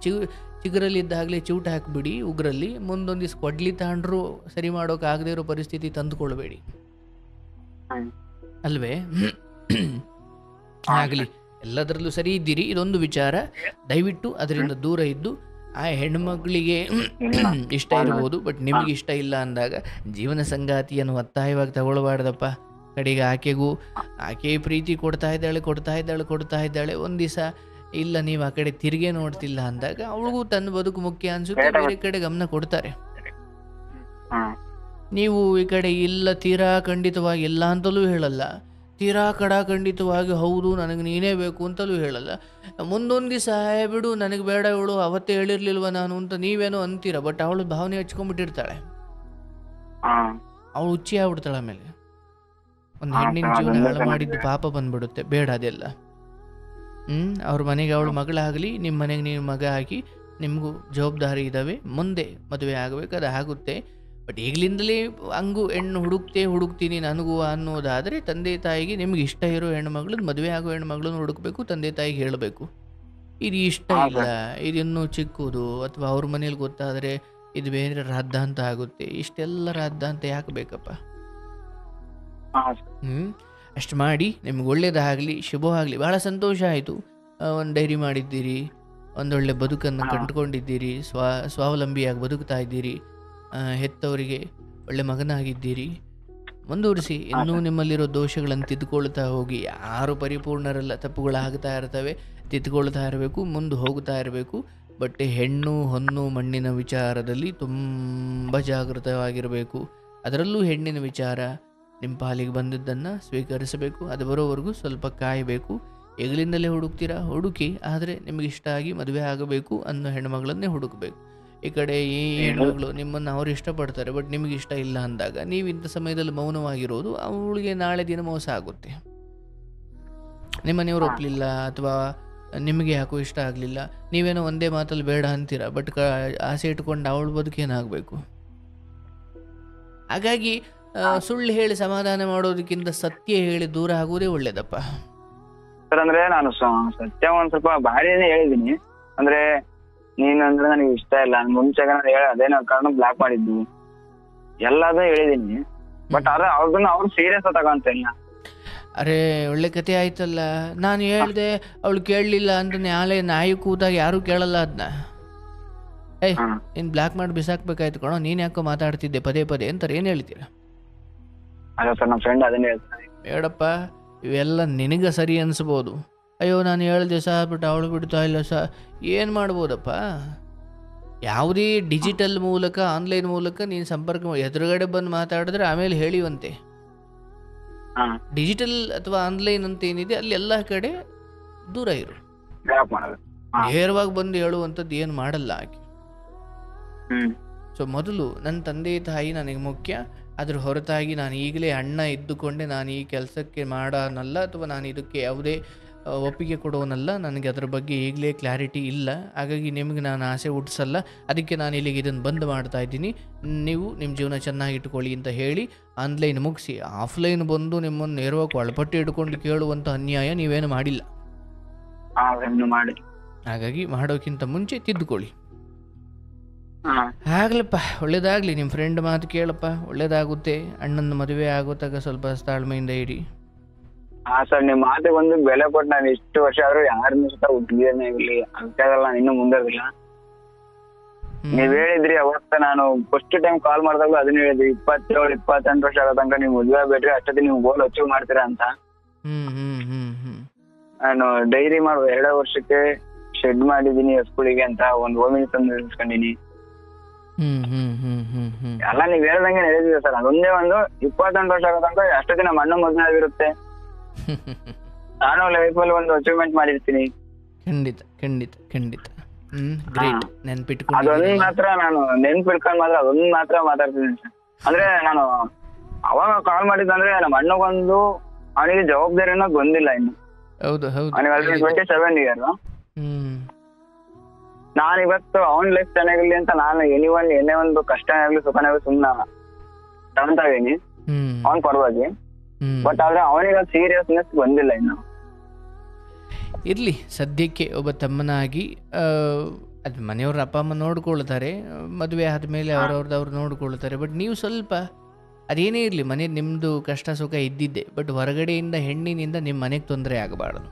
Speaker 2: ಚಿಗುರಲ್ಲಿದ್ದಾಗಲೇ ಚೂಟ ಹಾಕ್ಬಿಡಿ ಉಗ್ರಲ್ಲಿ. ಮುಂದೊಂದಿವ್ಸ ಕೊಡ್ಲಿ ತಾಂಡ್ರು ಸರಿ ಮಾಡೋಕ್ಕಾಗದೇ ಇರೋ ಪರಿಸ್ಥಿತಿ ತಂದುಕೊಳ್ಬೇಡಿ ಅಲ್ವೇ. ಆಗಲಿ, ಎಲ್ಲದರಲ್ಲೂ ಸರಿ ಇದ್ದೀರಿ. ಇದೊಂದು ವಿಚಾರ, ದಯವಿಟ್ಟು ಅದರಿಂದ ದೂರ ಇದ್ದು. ಆ ಹೆಣ್ಮಗಳಿಗೆ ಇಷ್ಟ ಇರ್ಬೋದು, ಬಟ್ ನಿಮಗೆ ಇಷ್ಟ ಇಲ್ಲ ಅಂದಾಗ ಜೀವನ ಸಂಗಾತಿಯನ್ನು ಒತ್ತಾಯವಾಗಿ ತಗೊಳ್ಬಾರ್ದಪ್ಪ. ಕಡೆಗೆ ಆಕೆ ಪ್ರೀತಿ ಕೊಡ್ತಾ ಇದ್ದಾಳೆ. ಒಂದು ದಿವಸ ಇಲ್ಲ, ನೀವು ಆ ಕಡೆ ತಿರುಗೇ ನೋಡ್ತಿಲ್ಲ ಅಂದಾಗ ಅವಳಿಗೂ ತನ್ನ ಬದುಕು ಮುಖ್ಯ ಅನ್ಸುತ್ತೆ, ಬೇರೆ ಕಡೆ ಗಮನ ಕೊಡ್ತಾರೆ. ನೀವು ಈ ಕಡೆ ಇಲ್ಲ ತೀರಾ ಖಂಡಿತವಾಗಿ ಇಲ್ಲ ಅಂತಲೂ ಹೇಳಲ್ಲ, ತೀರಾ ಖಂಡಿತವಾಗಿ ಹೌದು ನನಗೆ ನೀನೇ ಬೇಕು ಅಂತಲೂ ಹೇಳಲ್ಲ. ಮುಂದೊಂದು ದಿವಸ ಬಿಡು ನನಗೆ ಬೇಡ ಇವಳು, ಅವತ್ತೇ ಹೇಳಿರ್ಲಿಲ್ವ ನಾನು ಅಂತ ನೀವೇನೋ ಅಂತೀರ, ಬಟ್ ಅವಳು ಭಾವನೆ ಹಚ್ಕೊಂಡ್ಬಿಟ್ಟಿರ್ತಾಳೆ, ಅವಳು ಹುಚ್ಚಿ ಆಗ್ಬಿಡ್ತಾಳೆ. ಆಮೇಲೆ ಒಂದು ಹೆಣ್ಣಿನ ಜೀವನ ಹಾಳು ಮಾಡಿದ್ದು ಪಾಪ ಬಂದ್ಬಿಡುತ್ತೆ, ಬೇಡ ಅದೆಲ್ಲ. ಅವ್ರ ಮನೆಗೆ ಅವಳು ಮಗಳಾಗಲಿ, ನಿಮ್ಮ ಮನೆಗೆ ನೀವು ಮಗ ಆಗಿ, ನಿಮಗೂ ಜವಾಬ್ದಾರಿ ಇದ್ದಾವೆ, ಮುಂದೆ ಮದುವೆ ಆಗಬೇಕು, ಅದು ಆಗುತ್ತೆ. ಬಟ್ ಈಗಲಿಂದಲೇ ಹಂಗೂ ಹೆಣ್ಣು ಹುಡುಕ್ತೀನಿ ನನಗೂ ಅನ್ನೋದಾದರೆ ತಂದೆ ತಾಯಿಗೆ ನಿಮ್ಗೆ ಇಷ್ಟ ಇರೋ ಹೆಣ್ಮಗಳನ್ನ, ಮದುವೆ ಆಗೋ ಹೆಣ್ಮಗಳನ್ನ ಹುಡುಕ್ಬೇಕು, ತಂದೆ ತಾಯಿಗೆ ಹೇಳಬೇಕು ಇದು ಇಷ್ಟ ಇಲ್ಲ, ಇದಿನ್ನೂ ಚಿಕ್ಕದು, ಅಥವಾ ಅವ್ರ ಮನೇಲಿ ಗೊತ್ತಾದರೆ ಇದು ಬೇರೆ ರಾದ್ದಾಂತ ಆಗುತ್ತೆ. ಇಷ್ಟೆಲ್ಲ ರಾದ್ದಾಂತ ಯಾಕೆ ಬೇಕಪ್ಪ? ಅಷ್ಟು ಮಾಡಿ ನಿಮ್ಗೆ ಒಳ್ಳೇದಾಗಲಿ, ಶುಭವಾಗಲಿ. ಭಾಳ ಸಂತೋಷ ಆಯಿತು. ಒಂದು ಡೈರಿ ಮಾಡಿದ್ದೀರಿ, ಒಂದೊಳ್ಳೆ ಬದುಕನ್ನು ಕಂಡುಕೊಂಡಿದ್ದೀರಿ, ಸ್ವಾವಲಂಬಿಯಾಗಿ ಬದುಕ್ತಾ ಇದ್ದೀರಿ, ಹೆತ್ತವರಿಗೆ ಒಳ್ಳೆ ಮಗನಾಗಿದ್ದೀರಿ. ಮುಂದುವರಿಸಿ, ಇನ್ನೂ ನಿಮ್ಮಲ್ಲಿರೋ ದೋಷಗಳನ್ನು ತಿದ್ದುಕೊಳ್ತಾ ಹೋಗಿ. ಯಾರು ಪರಿಪೂರ್ಣರಲ್ಲ, ತಪ್ಪುಗಳಾಗ್ತಾ ಇರ್ತವೆ, ತಿದ್ದುಕೊಳ್ತಾ ಇರಬೇಕು, ಮುಂದೆ ಹೋಗ್ತಾ ಇರಬೇಕು. ಬಟ್ ಹೆಣ್ಣು ಹೊನ್ನು ಮಣ್ಣಿನ ವಿಚಾರದಲ್ಲಿ ತುಂಬ ಜಾಗೃತವಾಗಿರಬೇಕು. ಅದರಲ್ಲೂ ಹೆಣ್ಣಿನ ವಿಚಾರ, ನಿಮ್ಮ ಪಾಲಿಗೆ ಬಂದದ್ದನ್ನು ಸ್ವೀಕರಿಸಬೇಕು. ಅದು ಬರೋವರೆಗೂ ಸ್ವಲ್ಪ ಕಾಯಬೇಕು. ಈಗಲಿಂದಲೇ ಹುಡುಕ್ತೀರಾ, ಹುಡುಕಿ, ಆದರೆ ನಿಮಗೆ ಇಷ್ಟ ಆಗಿ ಮದುವೆ ಆಗಬೇಕು ಅನ್ನೋ ಹೆಣ್ಮಗಳನ್ನೇ ಹುಡುಕಬೇಕು. ಈ ಕಡೆ ಈ ಹೆಣ್ಮಗಳು ನಿಮ್ಮನ್ನು ಅವ್ರು ಇಷ್ಟಪಡ್ತಾರೆ, ಬಟ್ ನಿಮಗೆ ಇಷ್ಟ ಇಲ್ಲ ಅಂದಾಗ ನೀವು ಇಂಥ ಸಮಯದಲ್ಲಿ ಮೌನವಾಗಿರೋದು ಅವಳಿಗೆ ನಾಳೆ ದಿನ ಮೋಸ ಆಗುತ್ತೆ. ನಿಮ್ಮನೆಯವರು ಒಪ್ಪಲಿಲ್ಲ ಅಥವಾ ನಿಮಗೆ ಯಾಕೋ ಇಷ್ಟ ಆಗಲಿಲ್ಲ, ನೀವೇನೋ ಒಂದೇ ಮಾತಲ್ಲಿ ಬೇಡ ಅಂತೀರ, ಬಟ್ ಆಸೆ ಇಟ್ಕೊಂಡು ಅವಳ ಬದುಕೇನಾಗಬೇಕು? ಹಾಗಾಗಿ ಸುಳ್ಳು ಹೇಳಿ ಸಮಾಧಾನ ಮಾಡೋದಕ್ಕಿಂತ ಸತ್ಯ ಹೇಳಿ ದೂರ ಆಗೋದೇ ಒಳ್ಳೇದಪ್ಪ.
Speaker 1: ಸರ್ ಅಂದ್ರೆ ನಾನು ಸತ್ಯ ಒಂದ್ ಸ್ವಲ್ಪ ಭಾರಿನೇ ಹೇಳಿದೀನಿ. ಅಂದ್ರೆ ನೀನ್ ಅಂದ್ರೆ ನನಗೆ ಇಷ್ಟ ಇಲ್ಲ, ಮುಂಚೆ ಅದೇನೋ ಕಾರಣ ಬ್ಲಾಕ್ ಮಾಡಿದ್ವಿ, ಎಲ್ಲದೂ ಹೇಳಿದೀನಿ. ಬಟ್ ಅವ್ರನ್ನ ಅವ್ರು ಸೀರಿಯಸ್ ತಗೊಂತ ಇಲ್ಲ.
Speaker 2: ಅರೆ ಒಳ್ಳೆ ಕತೆ ಆಯ್ತಲ್ಲ. ನಾನು ಹೇಳ್ದೆ ಅವಳು ಕೇಳಲಿಲ್ಲ ಅಂತ ನಾಯಿ ಕೂತಾಗ ಯಾರು ಕೇಳಲ್ಲ ಅದನ್ನ. ನೀನ್ ಬ್ಲಾಕ್ ಮಾಡಿ ಬಿಸಾಕ್ಬೇಕಾಯ್ತು ಕಣೋ, ನೀನ್ ಯಾಕೋ ಮಾತಾಡ್ತಿದ್ದೆ ಪದೇ ಪದೇ ಅಂತಾರೆ. ಏನ್ ಹೇಳ್ತೀರಾ?
Speaker 1: ಅದೇ ಸರ್, ನಮ್ಮ ಫ್ರೆಂಡ್ ಅದನ್ನೇ ಹೇಳ್ತಾನೆ.
Speaker 2: ಬೇಡಪ್ಪ, ಇವೆಲ್ಲ ನಿನಗೆ ಸರಿ ಅನ್ಸ್ಬೋದು. ಅಯ್ಯೋ ನಾನು ಹೇಳ್ದೆ ಸಹ ಬಟ್ ಅವಳು ಬಿಡ್ತಾ ಇಲ್ಲ ಸಹ, ಏನು ಮಾಡ್ಬೋದಪ್ಪ? ಯಾವುದೇ ಡಿಜಿಟಲ್ ಮೂಲಕ, ಆನ್ಲೈನ್ ಮೂಲಕ ನೀನು ಸಂಪರ್ಕ ಎದುರುಗಡೆ ಬಂದು ಮಾತಾಡಿದ್ರೆ ಆಮೇಲೆ ಹೇಳಿವಂತೆ. ಡಿಜಿಟಲ್ ಅಥವಾ ಆನ್ಲೈನ್ ಅಂತ ಏನಿದೆ ಅಲ್ಲಿ ಎಲ್ಲ ಕಡೆ ದೂರ ಇರು. ನೇರವಾಗಿ ಬಂದು ಹೇಳುವಂಥದ್ದು ಏನು ಮಾಡಲ್ಲ ಆಕೆ.
Speaker 1: ಹ್ಮ್
Speaker 2: ಸೊ ಮೊದಲು ನನ್ನ ತಂದೆ ತಾಯಿ ನನಗೆ ಮುಖ್ಯ, ಅದ್ರ ಹೊರತಾಗಿ ನಾನು ಈಗಲೇ ಅಣ್ಣ ಇದ್ದುಕೊಂಡೆ ನಾನು ಈ ಕೆಲಸಕ್ಕೆ ಮಾಡೋನಲ್ಲ ಅಥವಾ ನಾನು ಇದಕ್ಕೆ ಯಾವುದೇ ಒಪ್ಪಿಗೆ ಕೊಡೋನಲ್ಲ. ನನಗೆ ಅದ್ರ ಬಗ್ಗೆ ಈಗಲೇ ಕ್ಲಾರಿಟಿ ಇಲ್ಲ, ಹಾಗಾಗಿ ನಿಮಗೆ ನಾನು ಆಸೆ ಹುಟ್ಟಿಸಲ್ಲ. ಅದಕ್ಕೆ ನಾನು ಇಲ್ಲಿಗೆ ಇದನ್ನು ಬಂದ್ ಮಾಡ್ತಾ ಇದ್ದೀನಿ. ನೀವು ನಿಮ್ಮ ಜೀವನ ಚೆನ್ನಾಗಿಟ್ಕೊಳ್ಳಿ ಅಂತ ಹೇಳಿ ಆನ್ಲೈನ್ ಮುಗಿಸಿ ಆಫ್ಲೈನ್ ಬಂದು ನಿಮ್ಮನ್ನು ನೇರವಾಗಿ ಒಳಪಟ್ಟು ಹಿಡ್ಕೊಂಡು ಕೇಳುವಂಥ ಅನ್ಯಾಯ ನೀವೇನು ಮಾಡಿಲ್ಲ.
Speaker 1: ಮಾಡಿ
Speaker 2: ಹಾಗಾಗಿ ಮಾಡೋಕ್ಕಿಂತ ಮುಂಚೆ ತಿದ್ದುಕೊಳ್ಳಿ. ಆಗ್ಲಪ್ಪ, ಒಳ್ಳೇದಾಗಲಿ. ನಿಮ್ಮ ಫ್ರೆಂಡ್ ಮಾತು ಕೇಳಪ್ಪ, ಒಳ್ಳೇದಾಗುತ್ತೆ. ಅಣ್ಣನ ಮದುವೆ ಆಗೋತಾಗ ಸ್ವಲ್ಪ ತಾಳ್ಮೆಯಿಂದ ಇಡಿ.
Speaker 1: ಸರ್ ನಿಮ್ಮ ಮಾತಿಗೆ ಒಂದು ಬೆಲೆ ಕೊಟ್ಟು ನಾನು ಇಷ್ಟು ವರ್ಷ ಆದ್ರೂ ಯಾರನ್ನೂ ಸುತ್ತ ಹುಟ್ಟಿದೇನೆ ಆಗಲಿ ಆಗ್ತಾಗಲ್ಲ, ನಾನು ಇನ್ನೂ ಮುಂದೋಗಿಲ್ಲ. ನೀವ್ ಹೇಳಿದ್ರಿ ಅವತ್ತ ನಾನು ಫಸ್ಟ್ ಟೈಮ್ ಕಾಲ್ ಮಾಡಿದಾಗ ಅದನ್ನ ಹೇಳಿದ್ರಿ, 27-28 ವರ್ಷ ಆಗೋ ತನಕ ನೀವು ಮದುವೆ ಆಗ್ಬೇಡ್ರಿ, ಅಷ್ಟೊತ್ತಿ ನೀವು ಗೋಲ್ ಅಚೀವ್ ಮಾಡ್ತೀರಾ ಅಂತ. ನಾನು ಡೈರಿ ಮಾಡುವ 2 ವರ್ಷಕ್ಕೆ ಶೆಡ್ ಮಾಡಿದೀನಿ ಸ್ಕೂಲಿಗೆ ಅಂತ, ಒಂದು ಹೋಮಿನಿ ತಂದು ನಿಲ್ಸ್ಕೊಂಡಿನಿ. ಎಲ್ಲ ನೀವ್ ಹೇಳ್ದಂಗೆ ನಡೆದಿದೆ ಸರ್. ಅದೊಂದೇ ಒಂದು 28 ವರ್ಷ ಆಗೋ ತನಕ ಅಷ್ಟೊತ್ತಿ ನಮ್ಮ ಅಣ್ಣ ಮದುವೆ ಆಗಿರುತ್ತೆ, ನಾನು ಲೈಫಲ್ಲಿ ಒಂದು ಅಚೀವ್ಮೆಂಟ್ ಮಾಡಿರ್ತೀನಿ.
Speaker 2: ಖಂಡಿತ ಖಂಡಿತ ಖಂಡಿತ. ಗ್ರೇಟ್. ನೆನ್ಪಿಟ್ಕೊಂಡು
Speaker 1: ಅದೊಂದು ಮಾತ್ರ ನಾನು ನೆನ್ಪಿಟ್ಕೊಂಡ್ ಮಾತ್ರ ಅದೊಂದು ಮಾತ್ರ ಮಾತಾಡ್ತೀನಿ ಸರ್. ಅಂದ್ರೆ ನಾನು ಅವಾಗ ಕಾಲ್ ಮಾಡಿದ್ದಂದ್ರೆ ನಮ್ಮ ಅಣ್ಣಗೊಂದು ಅವನಿಗೆ ಜವಾಬ್ದಾರಿ ಅನ್ನೋದು ಬಂದಿಲ್ಲ ಇನ್ನು.
Speaker 2: ಹೌದು ಹೌದು.
Speaker 1: ಅವನಿಗೆ ಆಲ್ರೆಡಿ 27 ಇಯರ್. ನಾನು ಇವತ್ತು ಅವನ್ ಲೈಫ್ ಚೆನ್ನಾಗಿರ್ಲಿ ಅಂತ ನಾನು ಏನೇ ಒಂದು ಕಷ್ಟ ಆಗ್ಲಿ ಸುಖನೇ ಆಗ್ಲಿ ಸುಮ್ನ ತಗೊಂತಾ ಇದೀನಿ ಅವನ್ ಪರವಾಗಿ. ಬಟ್ ಆದ್ರೆ ಅವನಿಗೆ ಸೀರಿಯಸ್ನೆಸ್ ಬಂದಿಲ್ಲ ಇನ್ನು.
Speaker 2: ಇರ್ಲಿ, ಸದ್ಯಕ್ಕೆ ಒಬ್ಬ ತಮ್ಮನಾಗಿ ಅದು ಮನೆಯವ್ರ ಅಪ್ಪ ಅಮ್ಮ ನೋಡ್ಕೊಳ್ತಾರೆ, ಮದುವೆ ಆದಮೇಲೆ ಅವ್ರು ನೋಡ್ಕೊಳ್ತಾರೆ. ಬಟ್ ನೀವು ಸ್ವಲ್ಪ ಅದೇನೇ ಇರಲಿ, ಮನೆ ನಿಮ್ಮದು ಕಷ್ಟ ಸುಖ ಇದ್ದಿದ್ದೆ, ಬಟ್ ಹೊರಗಡೆಯಿಂದ ಹೆಣ್ಣಿನಿಂದ ನಿಮ್ಮ ಮನೆಗೆ ತೊಂದರೆ ಆಗಬಾರ್ದು.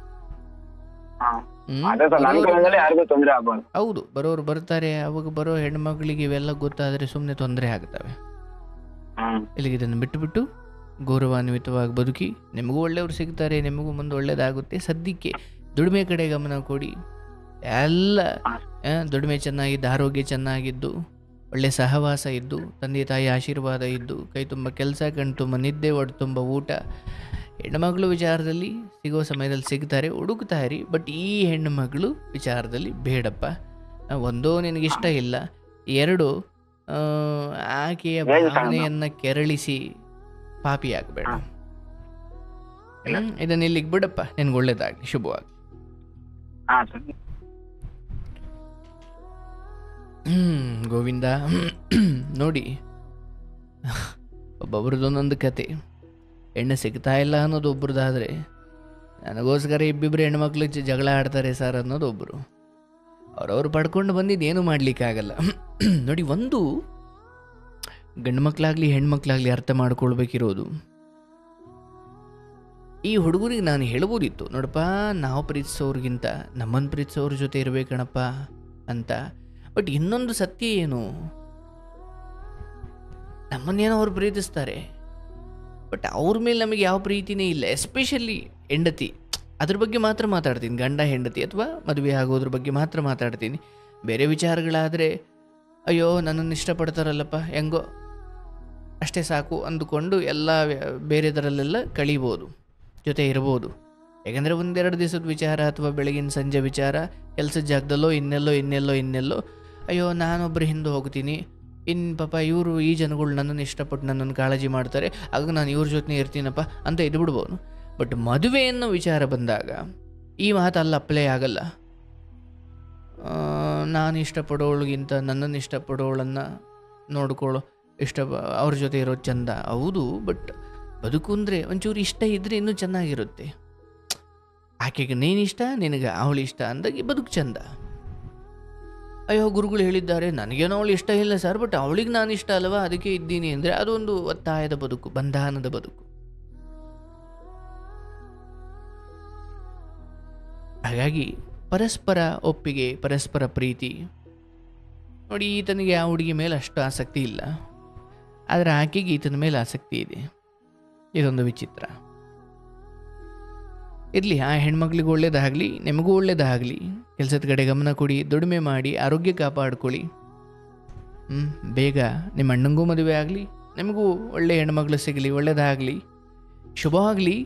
Speaker 2: ಹೌದು, ಬರೋರು ಬರ್ತಾರೆ, ಅವಾಗ ಬರೋ ಹೆಣ್ಮಕ್ಳಿಗೆ ಇವೆಲ್ಲ ಗೊತ್ತಾದರೆ ಸುಮ್ಮನೆ ತೊಂದರೆ ಆಗ್ತವೆ. ಇಲ್ಲಿಗೆ ಇದನ್ನು ಬಿಟ್ಟು ಗೌರವಾನ್ವಿತವಾಗಿ ಬದುಕಿ, ನಿಮಗೂ ಒಳ್ಳೆಯವ್ರು ಸಿಗ್ತಾರೆ, ನಿಮಗೂ ಮುಂದೆ ಒಳ್ಳೇದಾಗುತ್ತೆ. ಸದ್ಯಕ್ಕೆ ದುಡಿಮೆ ಕಡೆ ಗಮನ ಕೊಡಿ. ಎಲ್ಲ ದುಡಿಮೆ ಚೆನ್ನಾಗಿದ್ದು, ಆರೋಗ್ಯ ಚೆನ್ನಾಗಿದ್ದು, ಒಳ್ಳೆ ಸಹವಾಸ ಇದ್ದು, ತಂದೆ ತಾಯಿ ಆಶೀರ್ವಾದ ಇದ್ದು, ಕೈ ತುಂಬ ಕೆಲಸ, ಕಣ್ಣು ತುಂಬ ನಿದ್ದೆ, ಒಟ್ಟು ತುಂಬ ಊಟ. ಹೆಣ್ಣುಮಗಳು ವಿಚಾರದಲ್ಲಿ ಸಿಗೋ ಸಮಯದಲ್ಲಿ ಸಿಗ್ತಾರೆ, ಹುಡುಕ್ತಾ ಇರಿ. ಬಟ್ ಈ ಹೆಣ್ಣುಮಗಳು ವಿಚಾರದಲ್ಲಿ ಬೇಡಪ್ಪ. ಒಂದೋ ನಿನಗಿಷ್ಟ ಇಲ್ಲ, 2 ಆಕೆಯ ಭಾವನೆಯನ್ನು ಕೆರಳಿಸಿ ಪಾಪಿ ಆಗಬೇಡ. ಇದನ್ನ ಇಲ್ಲಿಗೆ ಬಿಡಪ್ಪ, ನಿನ್ಗೆ ಒಳ್ಳೇದಾಗಲಿ, ಶುಭವಾಗಿ. ಗೋವಿಂದ. ನೋಡಿ, ಒಬ್ಬೊಬ್ರದ್ದೊಂದೊಂದು ಕತೆ. ಹೆಣ್ಣು ಸಿಗ್ತಾ ಇಲ್ಲ ಅನ್ನೋದು ಒಬ್ರದ್ದಾದರೆ, ನನಗೋಸ್ಕರ ಇಬ್ಬಿಬ್ರು ಹೆಣ್ಮಕ್ಳು ಜಗಳ ಆಡ್ತಾರೆ ಸರ್ ಅನ್ನೋದು ಒಬ್ಬರು. ಅವ್ರವ್ರು ಪಡ್ಕೊಂಡು ಬಂದಿದ್ದು ಏನೂ ಮಾಡಲಿಕ್ಕಾಗಲ್ಲ. ನೋಡಿ, ಒಂದು ಗಂಡು ಮಕ್ಕಳಾಗಲಿ ಹೆಣ್ಮಕ್ಳಾಗಲಿ ಅರ್ಥ ಮಾಡ್ಕೊಳ್ಬೇಕಿರೋದು, ಈ ಹುಡುಗರಿಗೆ ನಾನು ಹೇಳ್ಬೋದಿತ್ತು, ನೋಡಪ್ಪ ನಾವು ಪ್ರೀತಿಸೋರ್ಗಿಂತ ನಮ್ಮನ್ನು ಪ್ರೀತಿಸೋರ ಜೊತೆ ಇರಬೇಕಣಪ್ಪ ಅಂತ. ಬಟ್ ಇನ್ನೊಂದು ಸತ್ಯ ಏನು, ನಮ್ಮನ್ನೇನೋ ಅವ್ರು ಪ್ರೀತಿಸ್ತಾರೆ, ಬಟ್ ಅವ್ರ ಮೇಲೆ ನಮಗೆ ಯಾವ ಪ್ರೀತಿನೇ ಇಲ್ಲ. ಎಸ್ಪೆಷಲಿ ಹೆಂಡತಿ, ಅದ್ರ ಬಗ್ಗೆ ಮಾತ್ರ ಮಾತಾಡ್ತೀನಿ. ಗಂಡ ಹೆಂಡತಿ ಅಥವಾ ಮದುವೆ ಆಗೋದ್ರ ಬಗ್ಗೆ ಮಾತ್ರ ಮಾತಾಡ್ತೀನಿ. ಬೇರೆ ವಿಚಾರಗಳಾದರೆ ಅಯ್ಯೋ ನನ್ನನ್ನು ಇಷ್ಟಪಡ್ತಾರಲ್ಲಪ್ಪ, ಹೆಂಗೋ ಅಷ್ಟೇ ಸಾಕು ಅಂದುಕೊಂಡು ಎಲ್ಲ ಬೇರೆದರಲ್ಲೆಲ್ಲ ಕಳೀಬೋದು, ಜೊತೆ ಇರ್ಬೋದು. ಯಾಕಂದರೆ 1-2 ದಿವಸದ ವಿಚಾರ ಅಥವಾ ಬೆಳಗಿನ ಸಂಜೆ ವಿಚಾರ, ಕೆಲಸದ ಜಾಗದಲ್ಲೋ ಇನ್ನೆಲ್ಲೋ ಅಯ್ಯೋ ನಾನೊಬ್ಬರು ಹಿಂದೆ ಹೋಗ್ತೀನಿ, ಇನ್ನು ಪಾಪ ಇವರು ಈ ಜನಗಳು ನನ್ನನ್ನು ಇಷ್ಟಪಟ್ಟು ನನ್ನನ್ನು ಕಾಳಜಿ ಮಾಡ್ತಾರೆ, ಆಗ ನಾನು ಇವ್ರ ಜೊತೆ ಇರ್ತೀನಪ್ಪ ಅಂತ ಇದ್ಬಿಡ್ಬೋದು. ಬಟ್ ಮದುವೆ ಅನ್ನೋ ವಿಚಾರ ಬಂದಾಗ ಈ ಮಾತು ಅಲ್ಲಿ ಅಪ್ಲೈ ಆಗಲ್ಲ. ನಾನು ಇಷ್ಟಪಡೋಳಿಗಿಂತ ನನ್ನನ್ನು ಇಷ್ಟಪಡೋಳನ್ನು ನೋಡ್ಕೊಳ್ಳೋ ಅವ್ರ ಜೊತೆ ಇರೋದು ಚಂದ, ಹೌದು. ಬಟ್ ಬದುಕು ಅಂದರೆ ಒಂಚೂರು ಇಷ್ಟ ಇದ್ದರೆ ಇನ್ನೂ ಚೆನ್ನಾಗಿರುತ್ತೆ. ಆಕೆಗೆ ನೀನಿಷ್ಟ, ನಿನಗೆ ಅವಳು ಇಷ್ಟ ಅಂದಾಗಿ ಬದುಕು ಚಂದ. ಅಯ್ಯೋ ಗುರುಗಳು ಹೇಳಿದ್ದಾರೆ, ನನಗೇನೋ ಅವಳು ಇಷ್ಟ ಇಲ್ಲ ಸರ್, ಬಟ್ ಅವಳಿಗೆ ನಾನು ಇಷ್ಟ ಅಲ್ವಾ ಅದಕ್ಕೆ ಇದ್ದೀನಿ ಅಂದರೆ ಅದೊಂದು ಒತ್ತಾಯದ ಬದುಕು, ಬಂಧನದ ಬದುಕು. ಹಾಗಾಗಿ ಪರಸ್ಪರ ಒಪ್ಪಿಗೆ, ಪರಸ್ಪರ ಪ್ರೀತಿ. ನೋಡಿ, ಈತನಿಗೆ ಆ ಹುಡುಗಿ ಮೇಲೆ ಅಷ್ಟು ಆಸಕ್ತಿ ಇಲ್ಲ, ಆದರೆ ಆಕೆಗೆ ಈತನ ಮೇಲೆ ಆಸಕ್ತಿ ಇದೆ. ಇದೊಂದು ವಿಚಿತ್ರ. ಇರಲಿ, ಆ ಹೆಣ್ಮಕ್ಳಿಗೆ ಒಳ್ಳೇದಾಗಲಿ, ನಿಮಗೂ ಒಳ್ಳೇದಾಗಲಿ. ಕೆಲಸದ ಕಡೆ ಗಮನ ಕೊಡಿ, ದುಡಿಮೆ ಮಾಡಿ, ಆರೋಗ್ಯ ಕಾಪಾಡ್ಕೊಳ್ಳಿ. ಬೇಗ ನಿಮ್ಮ ಅಣ್ಣಂಗೂ ಮದುವೆ ಆಗಲಿ, ನಿಮಗೂ ಒಳ್ಳೆ ಹೆಣ್ಮಕ್ಳು ಸಿಗಲಿ, ಒಳ್ಳೇದಾಗಲಿ, ಶುಭವಾಗಲಿ.